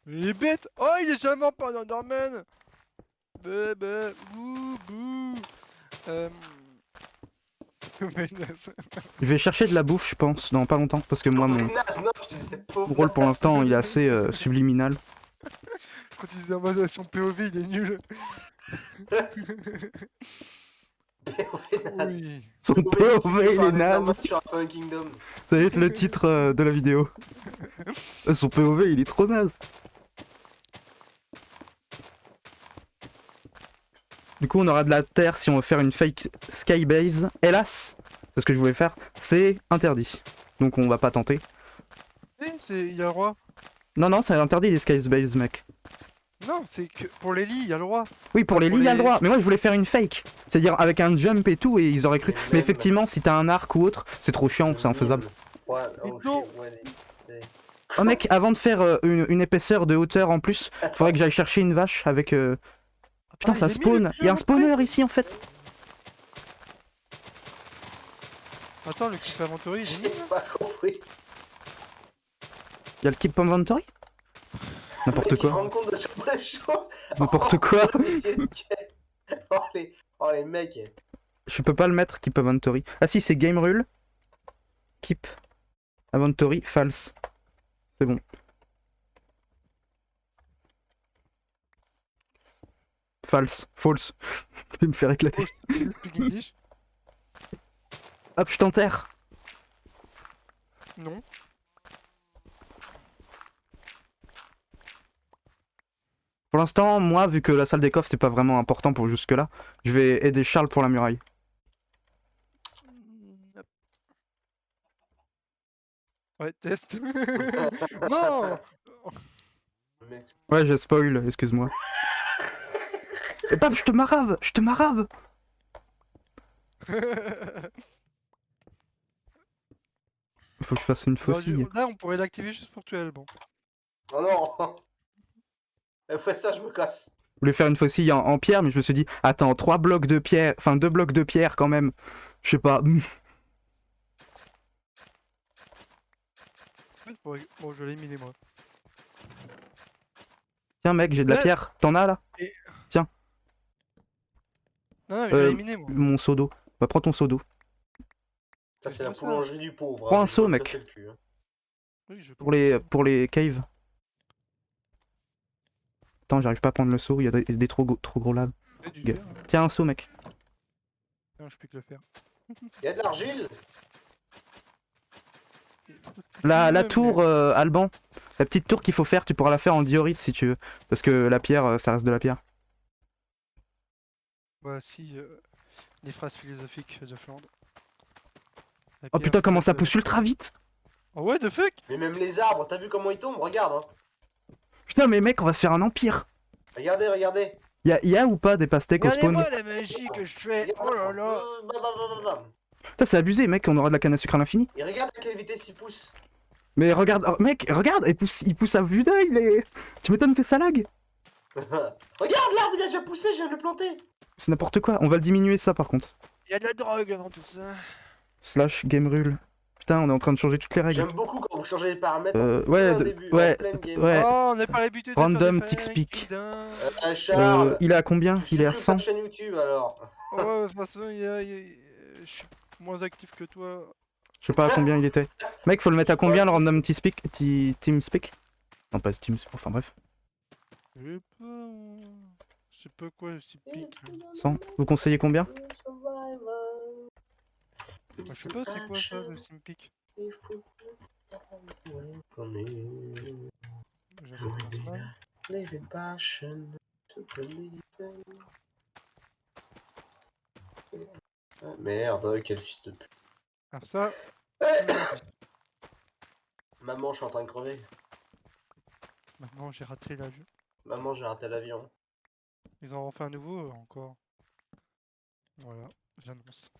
Il est bête. Oh, il est jamais pas dans Norman. Bébé, bouh, bouh. Menace. Je vais chercher de la bouffe, je pense, dans pas longtemps, parce que moi, mon Naze, non, je disais pauvre rôle pour naze. l'instant, il est assez subliminal. Quand il disait en mode son POV, il est nul. POV naze. Oui. Son POV, POV, il est naze. Sur un Fallen Kingdom. Ça va être le titre de la vidéo. Son POV, il est trop naze. Du coup, on aura de la terre si on veut faire une fake skybase. Hélas, c'est ce que je voulais faire, c'est interdit. Donc on va pas tenter. Il y a le roi. Non, non, c'est interdit les skybase, mec. Non, c'est que pour les lits, il y a le roi. Oui, pour les lits, il y a le les- droit. Mais moi, je voulais faire une fake. C'est-à-dire avec un jump et tout, et ils auraient cru. Mais Mais même- effectivement, si t'as un arc ou autre, c'est trop chiant, c'est infaisable. Ouais, Mais oh, non. shit, ouais, c'est- Oh mec, avant de faire une épaisseur de hauteur en plus, faudrait que j'aille chercher une vache avec... Ah, putain, Ah, ça il est mis, spawn. le Il y a un jeu, spawner ici en fait. Attends, le Keep Inventory, il est J'ai mis là. pas compris. Il y a le keep inventory. N'importe Ils se quoi. rendent compte de certaines choses. N'importe quoi. Oh les mecs. Je peux pas le mettre keep inventory. Ah si, c'est game rule. Keep inventory false. C'est bon. False. False. Je vais me faire éclater. Speak English. Hop, je t'enterre. Non. Pour l'instant, moi, vu que la salle des coffres c'est pas vraiment important pour jusque là, je vais aider Charles pour la muraille. Ouais, test. Non. Mec. Ouais, j'ai spoil, excuse-moi. Et bam, je te marave. Faut que je fasse une faucille. Là, on pourrait l'activer juste pour tuer Alban. Oh non. Elle fait ça, je me casse. Je voulais faire une faucille en pierre, mais je me suis dit, attends, 3 blocs de pierre, enfin 2 blocs de pierre quand même. Je sais pas. Bon, je l'ai éliminé moi. Tiens mec, j'ai de la Ouais. pierre. T'en as là? Non, mais je l'ai éliminé moi. Mon seau d'eau. Bah prends ton seau d'eau. Ça, c'est la tout ça. boulangerie du pauvre. Prends un je seau, vais me mec. casser le cul, hein. Oui, je Pour les caves. Attends, j'arrive pas à prendre le seau, il y a des trop gros laves. fais du Gars. verre. Tiens un seau mec. Non, je peux que le faire. Il y a de l'argile. La tour, Alban, la petite tour qu'il faut faire, tu pourras la faire en diorite si tu veux. Parce que la pierre, ça reste de la pierre. Voici les phrases philosophiques de Flandre. La Oh pierre, putain, c'est comment ça pas- pousse ultra vite! Oh what the fuck? Mais même les arbres, t'as vu comment ils tombent? Regarde. Hein. Putain, mais mec, on va se faire un empire! Regardez, regardez. Y a ou pas des pastèques au spawn? Regardez-moi la magie que je fais! Oh là là! Bam, bam, bam, bam, bam. Putain, c'est abusé, mec, on aura de la canne à sucre à l'infini. Et regarde à quelle vitesse il pousse. Mais regarde, oh, mec, regarde, il pousse à vue d'œil, les... Tu m'étonnes que ça lag? Regarde l'arbre, il a déjà poussé, je viens de le planter. C'est n'importe quoi, on va le diminuer ça par contre. Il y a de la drogue dans tout ça. Slash game rule. Putain, on est en train de changer toutes les règles. J'aime beaucoup quand vous changez les paramètres. Ouais, Au de- début, ouais, en pleine game. ouais. Oh, on n'est pas l'habitude de faire Random des tick fakes, speak. putain. Charles, Il est à combien? tu Il est à supprimes 100. ta chaîne YouTube alors. Ouais, de toute façon, je suis moins actif que toi. Je sais pas à combien il était. Mec, faut le mettre à combien le random team speak? Non, pas team speak, enfin bref. Je sais pas quoi, c'est pique. 100. Vous conseillez combien? Je sais pas c'est quoi ça, le Simpic. Live in passion, to believe in. Ah, merde, quel fils de pute. Alors ça, Maman, je suis en train de crever. maintenant j'ai raté l'avion. Maman, j'ai raté l'avion. Ils en ont fait un nouveau encore. Voilà, j'annonce.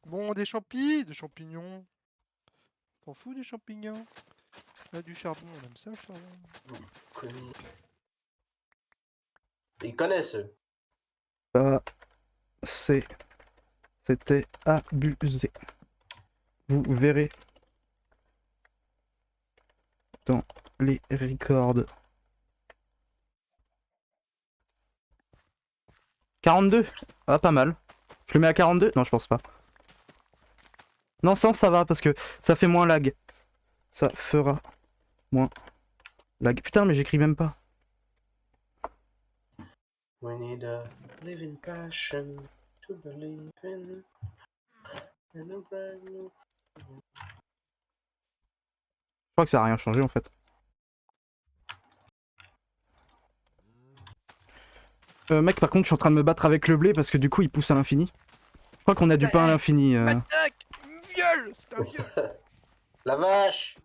Bon, des champignons. T'en fous des champignons? Là, du charbon, on aime ça le charbon. Ils connaissent eux. C'était abusé. Vous verrez dans les records. 42. Ah, pas mal. Je le mets à 42? Non, je pense pas. Non, 100 ça va parce que ça fait moins lag. Ça fera moins lag. Putain, mais j'écris même pas. We need a living passion to believe in. And a brand new... Je crois que ça a rien changé en fait. Mec, par contre, je suis en train de me battre avec le blé parce que du coup, il pousse à l'infini. Je crois qu'on a du pain à l'infini. Attaque! Viol! C'est un viol! La vache!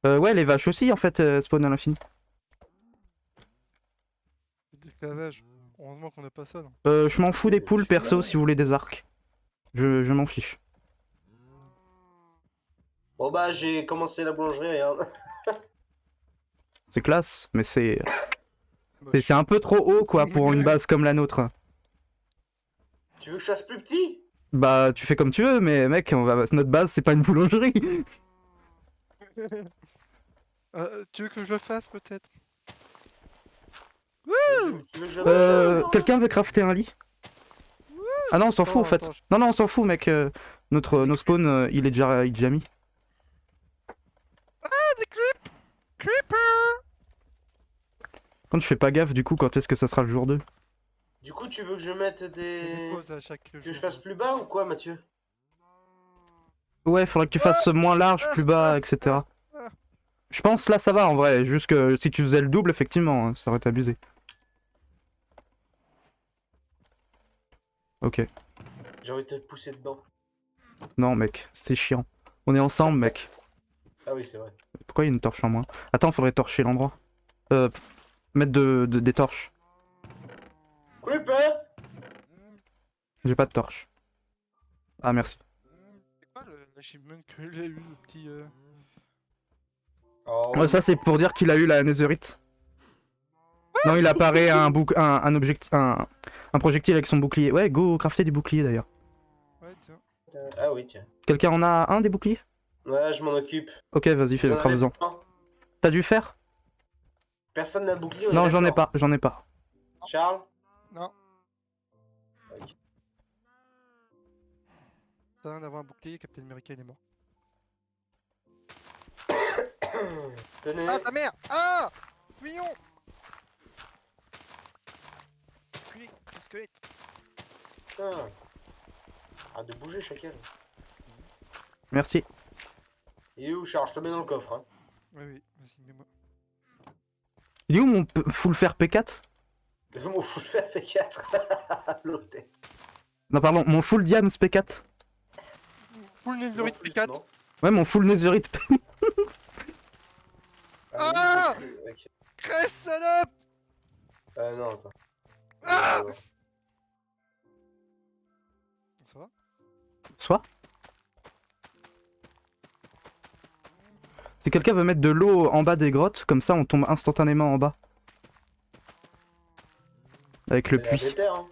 Ouais, les vaches aussi en fait spawn à l'infini. C'est de l'esclavage. Heureusement qu'on a pas ça, non? Je m'en fous des poules perso si vous voulez des arcs. Je m'en fiche. Bon bah, j'ai commencé la boulangerie, regarde. C'est classe, mais c'est un peu trop haut quoi pour une base comme la nôtre. Tu veux que je fasse plus petit? Bah tu fais comme tu veux, mais mec, notre base c'est pas une boulangerie. Tu veux que je le fasse peut-être? Tu veux que je Quelqu'un veut crafter un lit? Ah non, on s'en fout en fait. Attends, Non, on s'en fout mec. Nos spawns, il est déjà mis. des creepers! Quand je fais pas gaffe, du coup, quand est-ce que ça sera le jour 2? Du coup, tu veux que je mette Il y a des des... pauses à chaque Que jour. je fasse plus bas ou quoi, Mathieu? Ouais, faudrait que tu fasses moins large, plus bas, etc. Je pense là ça va en vrai, juste que si tu faisais le double, effectivement, hein, ça aurait été abusé. Ok. J'ai envie de te pousser dedans. Non mec, c'est chiant. On est ensemble mec. Ah oui, c'est vrai. Pourquoi il y a une torche en moins? Attends, faudrait torcher l'endroit. Mettre des torches. Creeper! J'ai pas de torche. Ah merci. C'est quoi l'achievement que j'ai eu, le petit... Oh, Ouais, ça c'est pour dire qu'il a eu la netherite. Non, il apparaît un projectile avec son bouclier. Ouais, go crafter du bouclier d'ailleurs. Ouais, tiens. Ah oui, tiens. Quelqu'un en a un des boucliers? Ouais, je m'en occupe. Ok, vas-y, Vous en avez crafte-en. pas? T'as dû faire? Personne n'a bouclier? on est Non, j'en ai d'accord. pas, j'en ai pas. Charles? Non. Ok. Ça vient d'avoir un bouclier, Captain America il est mort. Tenez. Ah ta mère! Ah! Mignon! Squelette, squelette. putain. Arrête de bouger, chacal. Merci. Il est où, Charles? Je te mets dans le coffre, hein. Oui, oui, vas-y, mets-moi. Il est où mon full fer P4? Mon full fer P4. L'hôtel. Non, pardon, mon full diams P4. Full netherite Non plus, P4. non. Ouais, mon full netherite P... Ah oui, ok. Crève, salope! Non, attends. Ah Ouais. Ça va? Soit. Si quelqu'un veut mettre de l'eau en bas des grottes, comme ça on tombe instantanément en bas. Avec le Elle est à puits. déter, hein.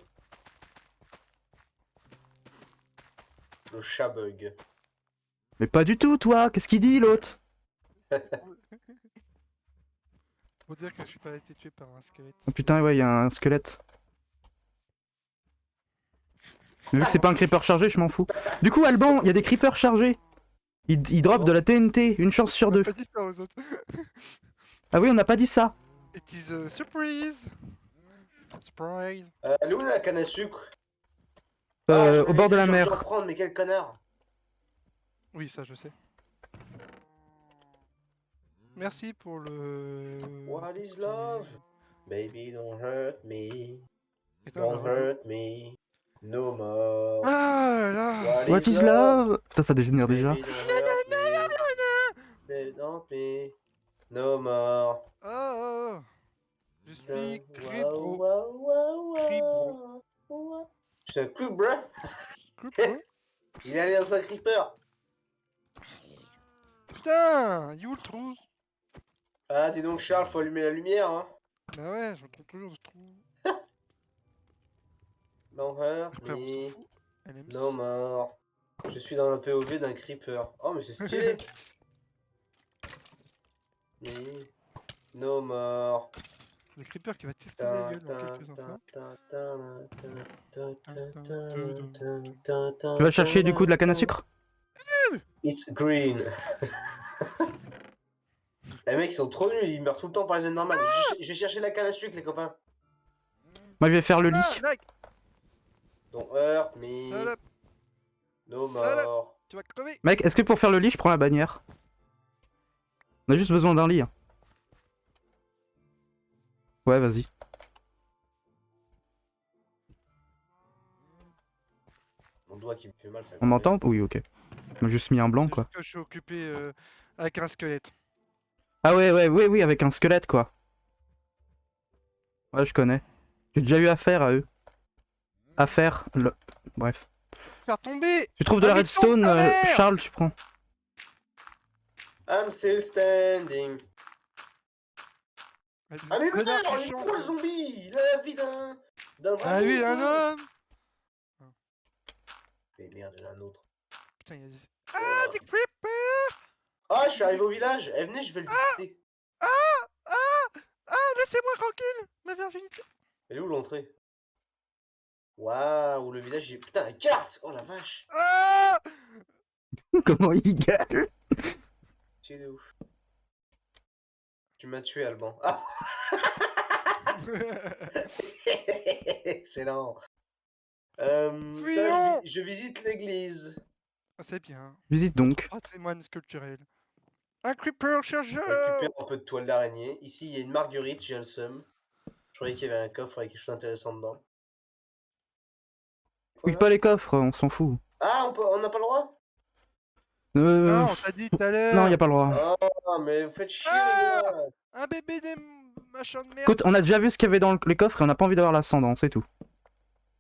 Le chat bug. Mais pas du tout, toi. Qu'est-ce qu'il dit, l'autre? Faut dire que je suis pas été tué par un squelette. Oh putain, ouais, il y a un squelette. Mais vu que c'est pas un creeper chargé, je m'en fous. Du coup, Alban, il y a des creepers chargés. Ils drop de la TNT, une chance sur deux. Pas dit ça aux autres. Ah oui, on n'a pas dit ça. It is a surprise. Surprise. Elle est où la canne à sucre? Ah, je Au bord de la l'avais vu, j'aurais dû en mer. prendre, mais quel connard. Oui, ça je sais. Merci pour le... What is love? Baby, don't hurt me. Et toi, Don't le rebeu- hurt me. No more. Ah là là. What is love? Putain, ça dégénère déjà. Baby, don't hurt me. Baby, don't me. No more. Oh, oh, oh. Je suis Cribro. Cribro. Je suis un Cribro. Cribro. Il est allé dans un creeper. Putain, you le trou. Ah, dis donc, Charles, faut allumer la lumière, hein. Bah ouais, j'entends toujours ce trou. Don't hurt Après, on me. s'en fout. LMC. No more. Je suis dans le POV d'un creeper. Oh, mais c'est stylé. Me. No more. Le creeper qui va t'exploser la gueule dans quelques instants. Tu vas chercher du coup de la canne à sucre? It's green. Les mecs ils sont trop nuls, ils meurent tout le temps par les normales. Je vais chercher la canne à sucre, les copains. Moi, je vais faire le lit. Ah, like, Don't hurt me. salope, No Salope. more. tu vas crever. Mec, est-ce que pour faire le lit, je prends la bannière? On a juste besoin d'un lit. Hein. Ouais, vas-y. Mon doigt qui me fait mal, ça. On m'entend? Oui, ok. On m'a juste mis un blanc, C'est quoi. juste que je suis occupé avec un squelette. Ah ouais, ouais, oui, oui, avec un squelette, quoi. Ouais, je connais. J'ai déjà eu affaire à eux. Affaire... Bref. Faire tomber. Tu trouves de la Ah, mais redstone, tombe ta mère Charles, tu prends. I'm still standing. Ah mais Le putain, connard il qui est chante. trop le zombie. Il a la vie d'un dragon. Ah oui, un homme. Mais merde, il y en a un autre. Putain, il y a des... Ah, des creepers. Ah, je suis arrivé au village. Eh, venez, je vais le visiter. Laissez-moi tranquille, ma virginité. Elle est où l'entrée? Waouh, le village, j'ai... Putain, la carte. Oh la vache. Ah. Comment il gueule? Tu es de ouf. Tu m'as tué, Alban. Ah. Excellent. Fuyons. Je visite l'église. Ah, c'est bien. Visite donc. Patrimoine culturel. Un creeper Je chercheur. récupère un peu de toile d'araignée. Ici, il y a une marguerite, j'ai le seum. Je croyais qu'il y avait un coffre avec quelque chose d'intéressant dedans. Fouille pas les coffres, on s'en fout. Ah, on n'a pas le droit? Non, on t'a dit tout à l'heure. Non, y a pas le droit. Ah, mais vous faites chier, Ah. les gars. Un bébé des machins de merde. Écoute, on a déjà vu ce qu'il y avait dans les coffres et on n'a pas envie d'avoir l'ascendant, c'est tout.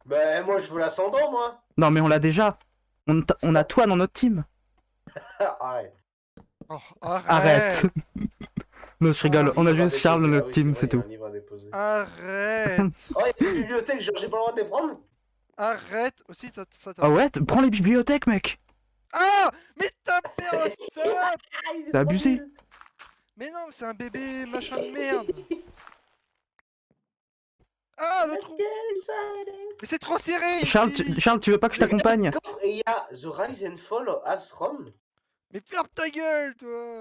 Ben, moi, je veux l'ascendant, moi. Non, mais on l'a déjà. On a toi dans notre team. Arrête. Oh, Arrête. Non, je rigole. On a Livre à juste Charles dans déposer. notre Ah oui, team, vrai, c'est il y a tout. un livre à déposer. Arrête. Oh, il y a une bibliothèque, genre, j'ai pas le droit de les prendre? Arrête. Aussi, ça Ah ouais? Prends les bibliothèques, mec. Ah. Mais ta mère, salope. Ah, il est T'as trop abusé. nul. Mais non, c'est un bébé machin de merde. Ah, le trou. Mais c'est trop serré Charles, ici. Charles, tu veux pas que je t'accompagne? Coffre, et il y a The Rise and Fall of Avsrom. Mais ferme ta gueule, toi.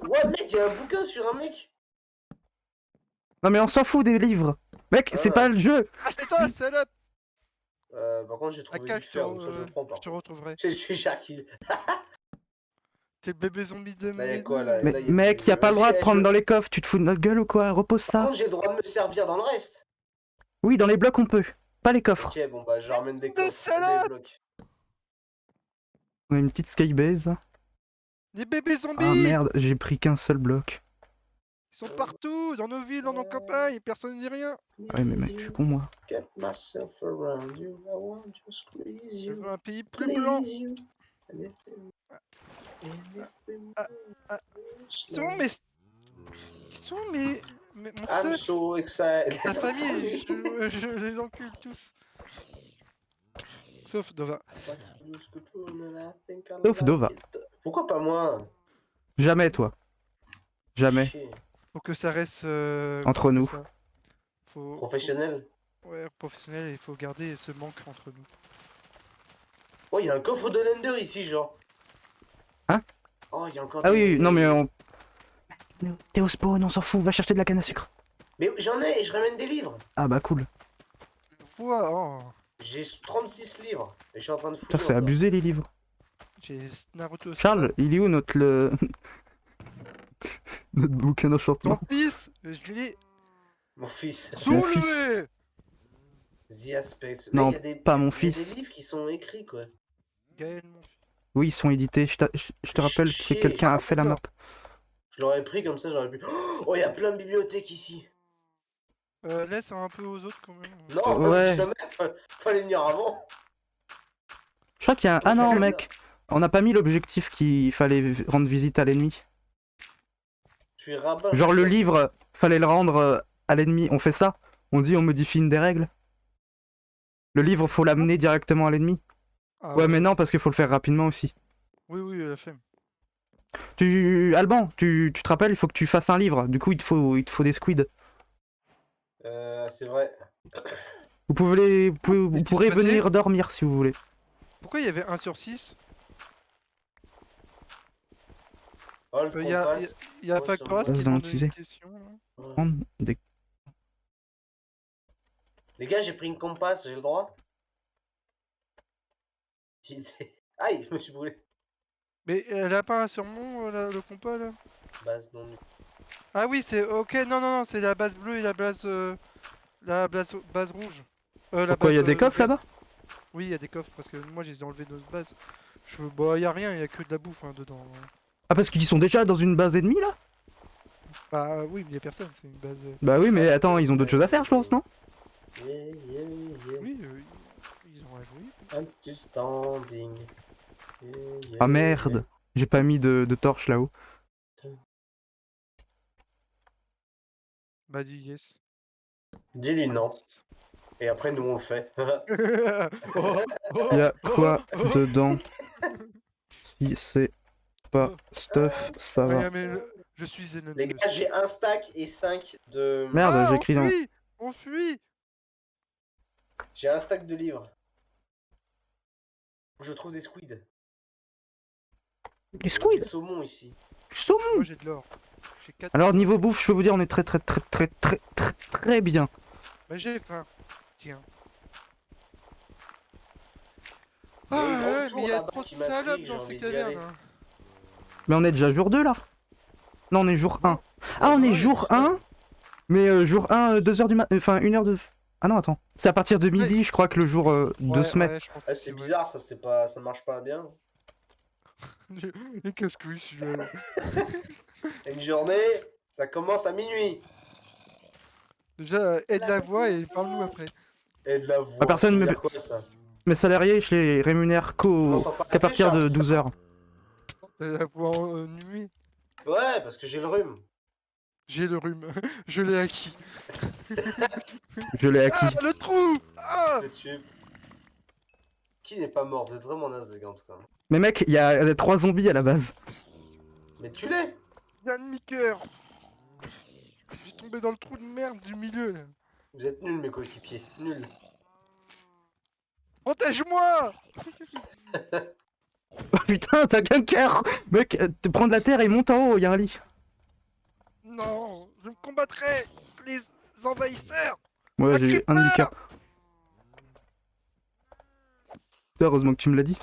Ouais, mec, il y a un bouquin sur un mec. Non, mais on s'en fout des livres. Mec, c'est Ah. pas le jeu. Ah, c'est toi, salope. Par contre, j'ai trouvé Aka, du fer, donc ça je le prends je par te contre. retrouverai. J'ai tué Sharky. T'es le bébé zombie de Là, y a mes quoi, là? Mais Là, y a mec, du- y a pas le Vas-y, droit de eh, prendre dans les coffres, tu te fous de notre gueule ou quoi? Repose Par ça. contre, j'ai le droit de me servir dans le reste. Oui, dans les blocs on peut, pas les coffres. Ok, bon, bah, je ramène des de coffres, salope des blocs. On a une petite skybase. Les bébés zombies! Ah merde, j'ai pris qu'un seul bloc. Ils sont partout, dans nos villes, dans nos campagnes, personne ne dit rien. Ouais, mais mec, je suis con moi. Get myself around you, I want to squeeze Je you, veux un pays plus blanc. please you. And if Ah, ah. Ils sont mes... Ils sont mes... Mon I'm stuff. so excited. Ta famille, je les encule tous. Sauf Dova. Sauf Dova. Pourquoi pas moi? Jamais toi. Jamais. Chier. Faut que ça reste... Entre comment on nous. appelle ça Faut... Professionnel. Ouais, professionnel, il faut garder ce manque entre nous. Oh, il y a un coffre de Lender ici, genre. Hein? Oh, il y a encore Ah des- oui, non mais on... T'es au spawn, on s'en fout, va chercher de la canne à sucre. Mais j'en ai, je ramène des livres. Ah bah cool. Oh, J'ai 36 livres. Et je suis en train de fouiller. Putain, c'est encore. abusé les livres. j'ai Naruto. Charles, il est où notre... notre bouquin Ton d'enchantement? fils, je l'ai Mon fils. Mon fils. soulevé. The Aspects. Non, Mais il y a des- pas il y a- mon il y a fils. des livres qui sont écrits, quoi. Gaël, mon fils. Oui, ils sont édités, je te rappelle que Chier. quelqu'un a fait la map. Je l'aurais pris comme ça, j'aurais pu. Oh, il y a plein de bibliothèques ici. Laisse un peu aux autres quand même. Non, Ouais. jamais. Fallait venir avant. Je crois qu'il y a un... Ah non mec, on n'a pas mis l'objectif qu'il fallait rendre visite à l'ennemi. Je suis rabbin. Genre le livre, fallait le rendre à l'ennemi, on fait ça? On dit on modifie une des règles? Le livre, faut l'amener directement à l'ennemi? Ah Ouais mais non, parce qu'il faut le faire rapidement aussi. Oui, la flemme. Alban, tu te rappelles, il faut que tu fasses un livre, du coup il te faut des squids. C'est vrai. Vous pouvez, vous Qu'est-ce qui pourrez se passait venir dormir si vous voulez. Pourquoi il y avait 1 sur 6? Oh, le Il y a compas. Ouais, Factoras ça qui va. demande Utilisé. une question. Là. Ouais. Prendre des- Les gars, j'ai pris une compasse, j'ai le droit. Aïe, je me suis brûlé. Mais elle a pas un surnom, le compas là? Base non. Ah oui, c'est ok, non, c'est la base bleue et la base rouge. La Pourquoi il y a base, des coffres verte. là-bas? Oui, il y a des coffres parce que moi je les ai enlevés de notre base. Bah, y a rien, y a que de la bouffe dedans. Ah parce qu'ils sont déjà dans une base ennemie là? Bah oui, mais y a personne, c'est une base. Bah oui mais attends, ils ont d'autres choses à faire je pense, non? Yeah. Oui, ils ont à jouer. I'm still standing. Ah merde, j'ai pas mis de torche là-haut. Bah dis yes. Dis-lui non. Et après, nous, on le fait. Il y a quoi dedans? Si c'est pas stuff, ça va. Ouais, mais je suis Zenon. Les gars, j'ai un stack et 5 de. Merde, Ah, j'ai écrit dans... on fuit. J'ai un stack de livres. Je trouve des squids. Du squid! Des saumons ici. Du saumon! Moi j'ai de l'or. J'ai 4. Alors niveau bouffe, je peux vous dire, on est très bien. Bah j'ai faim. Tiens. Il y a Ah une grande ouais, tour mais il y a là-bas trop de qui m'intrigue, salopes j'ai dans envie ces d'y aller. cavernes. Mais on est déjà jour 2 là? Non, on est jour 1. Ah, on est ouais, jour putain. 1? Mais jour 1, 2h du matin, enfin 1h de... Ah non, attends. C'est à partir de midi, je crois que le jour 2 se met. Ouais, je pense Ah, que c'est ouais. bizarre, ça, c'est pas... ça marche pas bien. Et casse-couille celui-là. là. Une journée, ça commence à minuit. Déjà, aide la voix et parle-nous après. Et de la voix. Ah, personne ça veut me- dire quoi, ça Mes salariés, je les rémunère J'entends pas qu'à assez, partir de Charles, c'est ça 12h. Aide la voix en nuit. Ouais, parce que j'ai le rhume. J'ai le rhume. Je l'ai acquis. Je l'ai acquis. Ah, le trou. Ah. Je vais tuer. Qui n'est pas mort? Vous êtes vraiment naze, les gars, en tout cas. Mais mec, il y a 3 zombies à la base. Mais tu l'es. J'ai un demi-cœur. J'ai tombé dans le trou de merde du milieu là. Vous êtes nuls, mes coéquipiers. Nuls. Protège-moi. Oh putain, t'as qu'un cœur! Mec, prends de la terre et monte en haut, il y a un lit. Non, je me combattrai les envahisseurs. Ouais, Ah, j'ai un creeper! demi-cœur. Putain, heureusement que tu me l'as dit.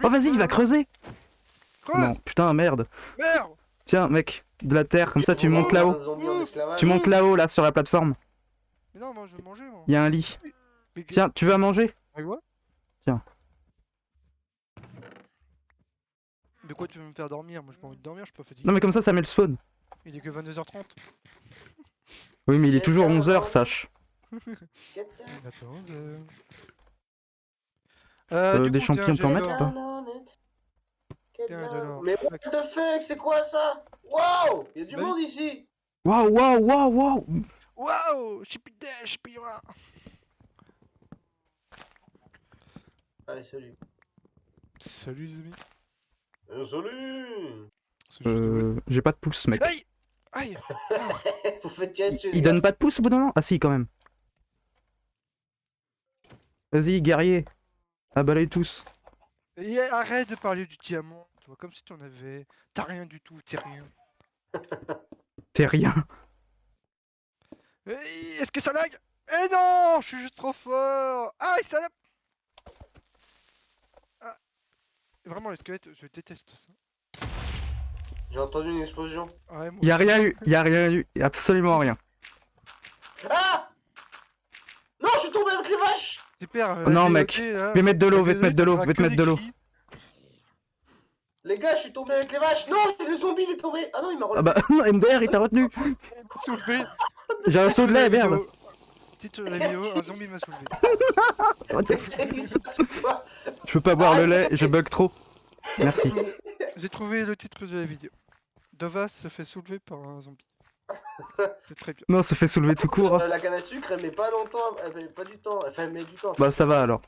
Oh, vas-y, il va creuser. Creuse. Non, putain, merde. Merde. Tiens, mec, de la terre, comme ça tu Faut montes vraiment là-haut. un zombie en esclavage. Tu montes là-haut, là, sur la plateforme. Mais non, moi je veux manger, moi. Il y a un lit. Mais Tiens, tu vas manger? avec moi. Tiens. Mais quoi, tu veux me faire dormir? Moi j'ai pas envie de dormir, je suis pas fatigué. Non, mais comme ça met le spawn. Il est que 22h30. Oui, mais il est toujours Quelqu'un 11h, va sache. Quelqu'un Attends, Des champignons, t'en mettre ou pas? Quelqu'un- alors. Mais what the fuck, c'est quoi ça? Waouh! Il y a du Bah, monde ici! Waouh, waouh, waouh, waouh. Waouh! Chipidea. Allez, salut. Salut les amis. Salut! C'est juste de- J'ai pas de pouce, mec. Aïe! Aïe! Vous faites tirer dessus, les Il gars. donne pas de pouce au bout d'un moment? Ah si, quand même. Vas-y, guerrier. Ah balaye tous. Et arrête de parler du diamant, tu vois, comme si t'en avais. T'as rien du tout, t'es rien. T'es rien. Est-ce que ça lag? Eh non! Je suis juste trop fort! Aïe, ça lag! Ah. Vraiment, les squelettes, je déteste ça. J'ai entendu une explosion. Ouais, moi Y'a aussi. rien eu, y'a rien eu, y a absolument rien. Ah! Non, je suis tombé avec les vaches! Super, Oh non, mec. Je vais mettre de l'eau, je vais te mettre de l'eau, je vais te mettre de l'eau. Les gars, je suis tombé avec les vaches! Non, le zombie il est tombé! Ah non, il m'a Ah relevé! bah, non, MDR, il t'a retenu. Soulevé. J'ai un saut de lait, merde. Titre de la vidéo, un zombie m'a soulevé. Je peux pas boire le lait, je bug trop. Merci. J'ai trouvé le titre de la vidéo. Dovas se fait soulever par un zombie. C'est très bien. Non, ça fait soulever tout court. La canne à sucre, elle met pas longtemps, elle met pas du temps, enfin elle met du temps. Bah ça va alors.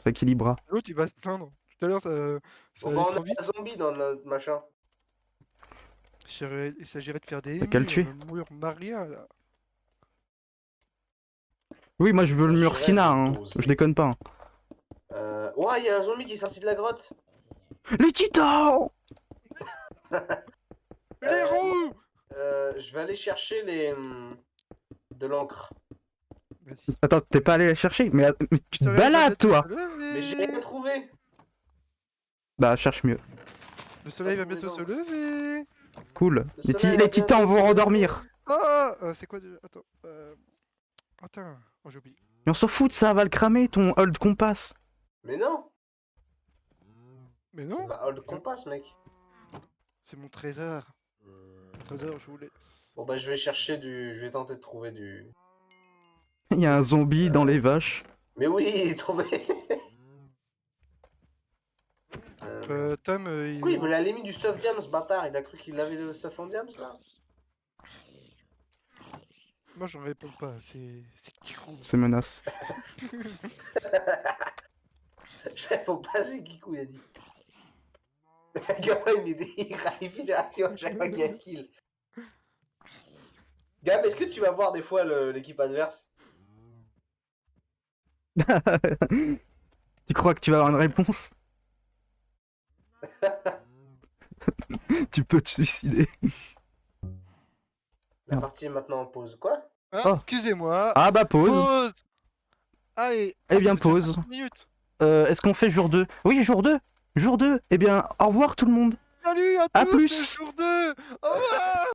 Ça équilibrera. L'autre il va se plaindre. Tout à l'heure ça Bon, allait bah, on trop a vite. un zombie dans notre machin. Il s'agirait de faire des T'as qu'à le tuer. mur Maria là. Oui, moi je veux le Ça mur gérait Sina, de hein. doser. Je déconne pas. Ouais, il y a un zombie qui est sorti de la grotte. Les titans! Les roues! Je vais aller chercher les de l'encre. Vas-y. Attends, t'es pas allé la chercher? Mais tu te Soleil va balades bientôt toi! se lever. Mais j'ai rien trouvé. Bah cherche mieux. Le soleil va bientôt se lever. Cool. Le soleil va Les titans bientôt vont se rendormir. Ah, c'est quoi de... Attends. Attends, oh, j'ai oublié. Mais on s'en fout de ça, va le cramer ton old compass. Mais non, Mais c'est non, pas Old Compass, mec. c'est mon trésor. Mon trésor, je vous laisse. Bon bah je vais chercher du, je vais tenter de trouver du. Il y a un zombie dans les vaches. Mais oui, il est tombé. Tom, il... Pourquoi il veut la limite du stuff diam, ce bâtard? Il a cru qu'il avait le stuff en diams là. Moi j'en réponds pas, c'est Kikou. C'est menace. Je réponds pas, c'est Kikou, il a dit. Le gamin il met des rafinations à chaque fois qu'il y a un kill. Gab, est-ce que tu vas voir des fois l'équipe adverse? Tu crois que tu vas avoir une réponse? Tu peux te suicider. La partie est maintenant en pause. Quoi? Ah, Oh. excusez-moi. Ah bah pause. Pause. Allez. Eh bien ça fait déjà pause. 50 minutes. Est-ce qu'on fait jour 2? Oui, jour 2. Jour 2. Eh bien, au revoir tout le monde. Salut à À tous, plus. c'est jour 2. Au revoir.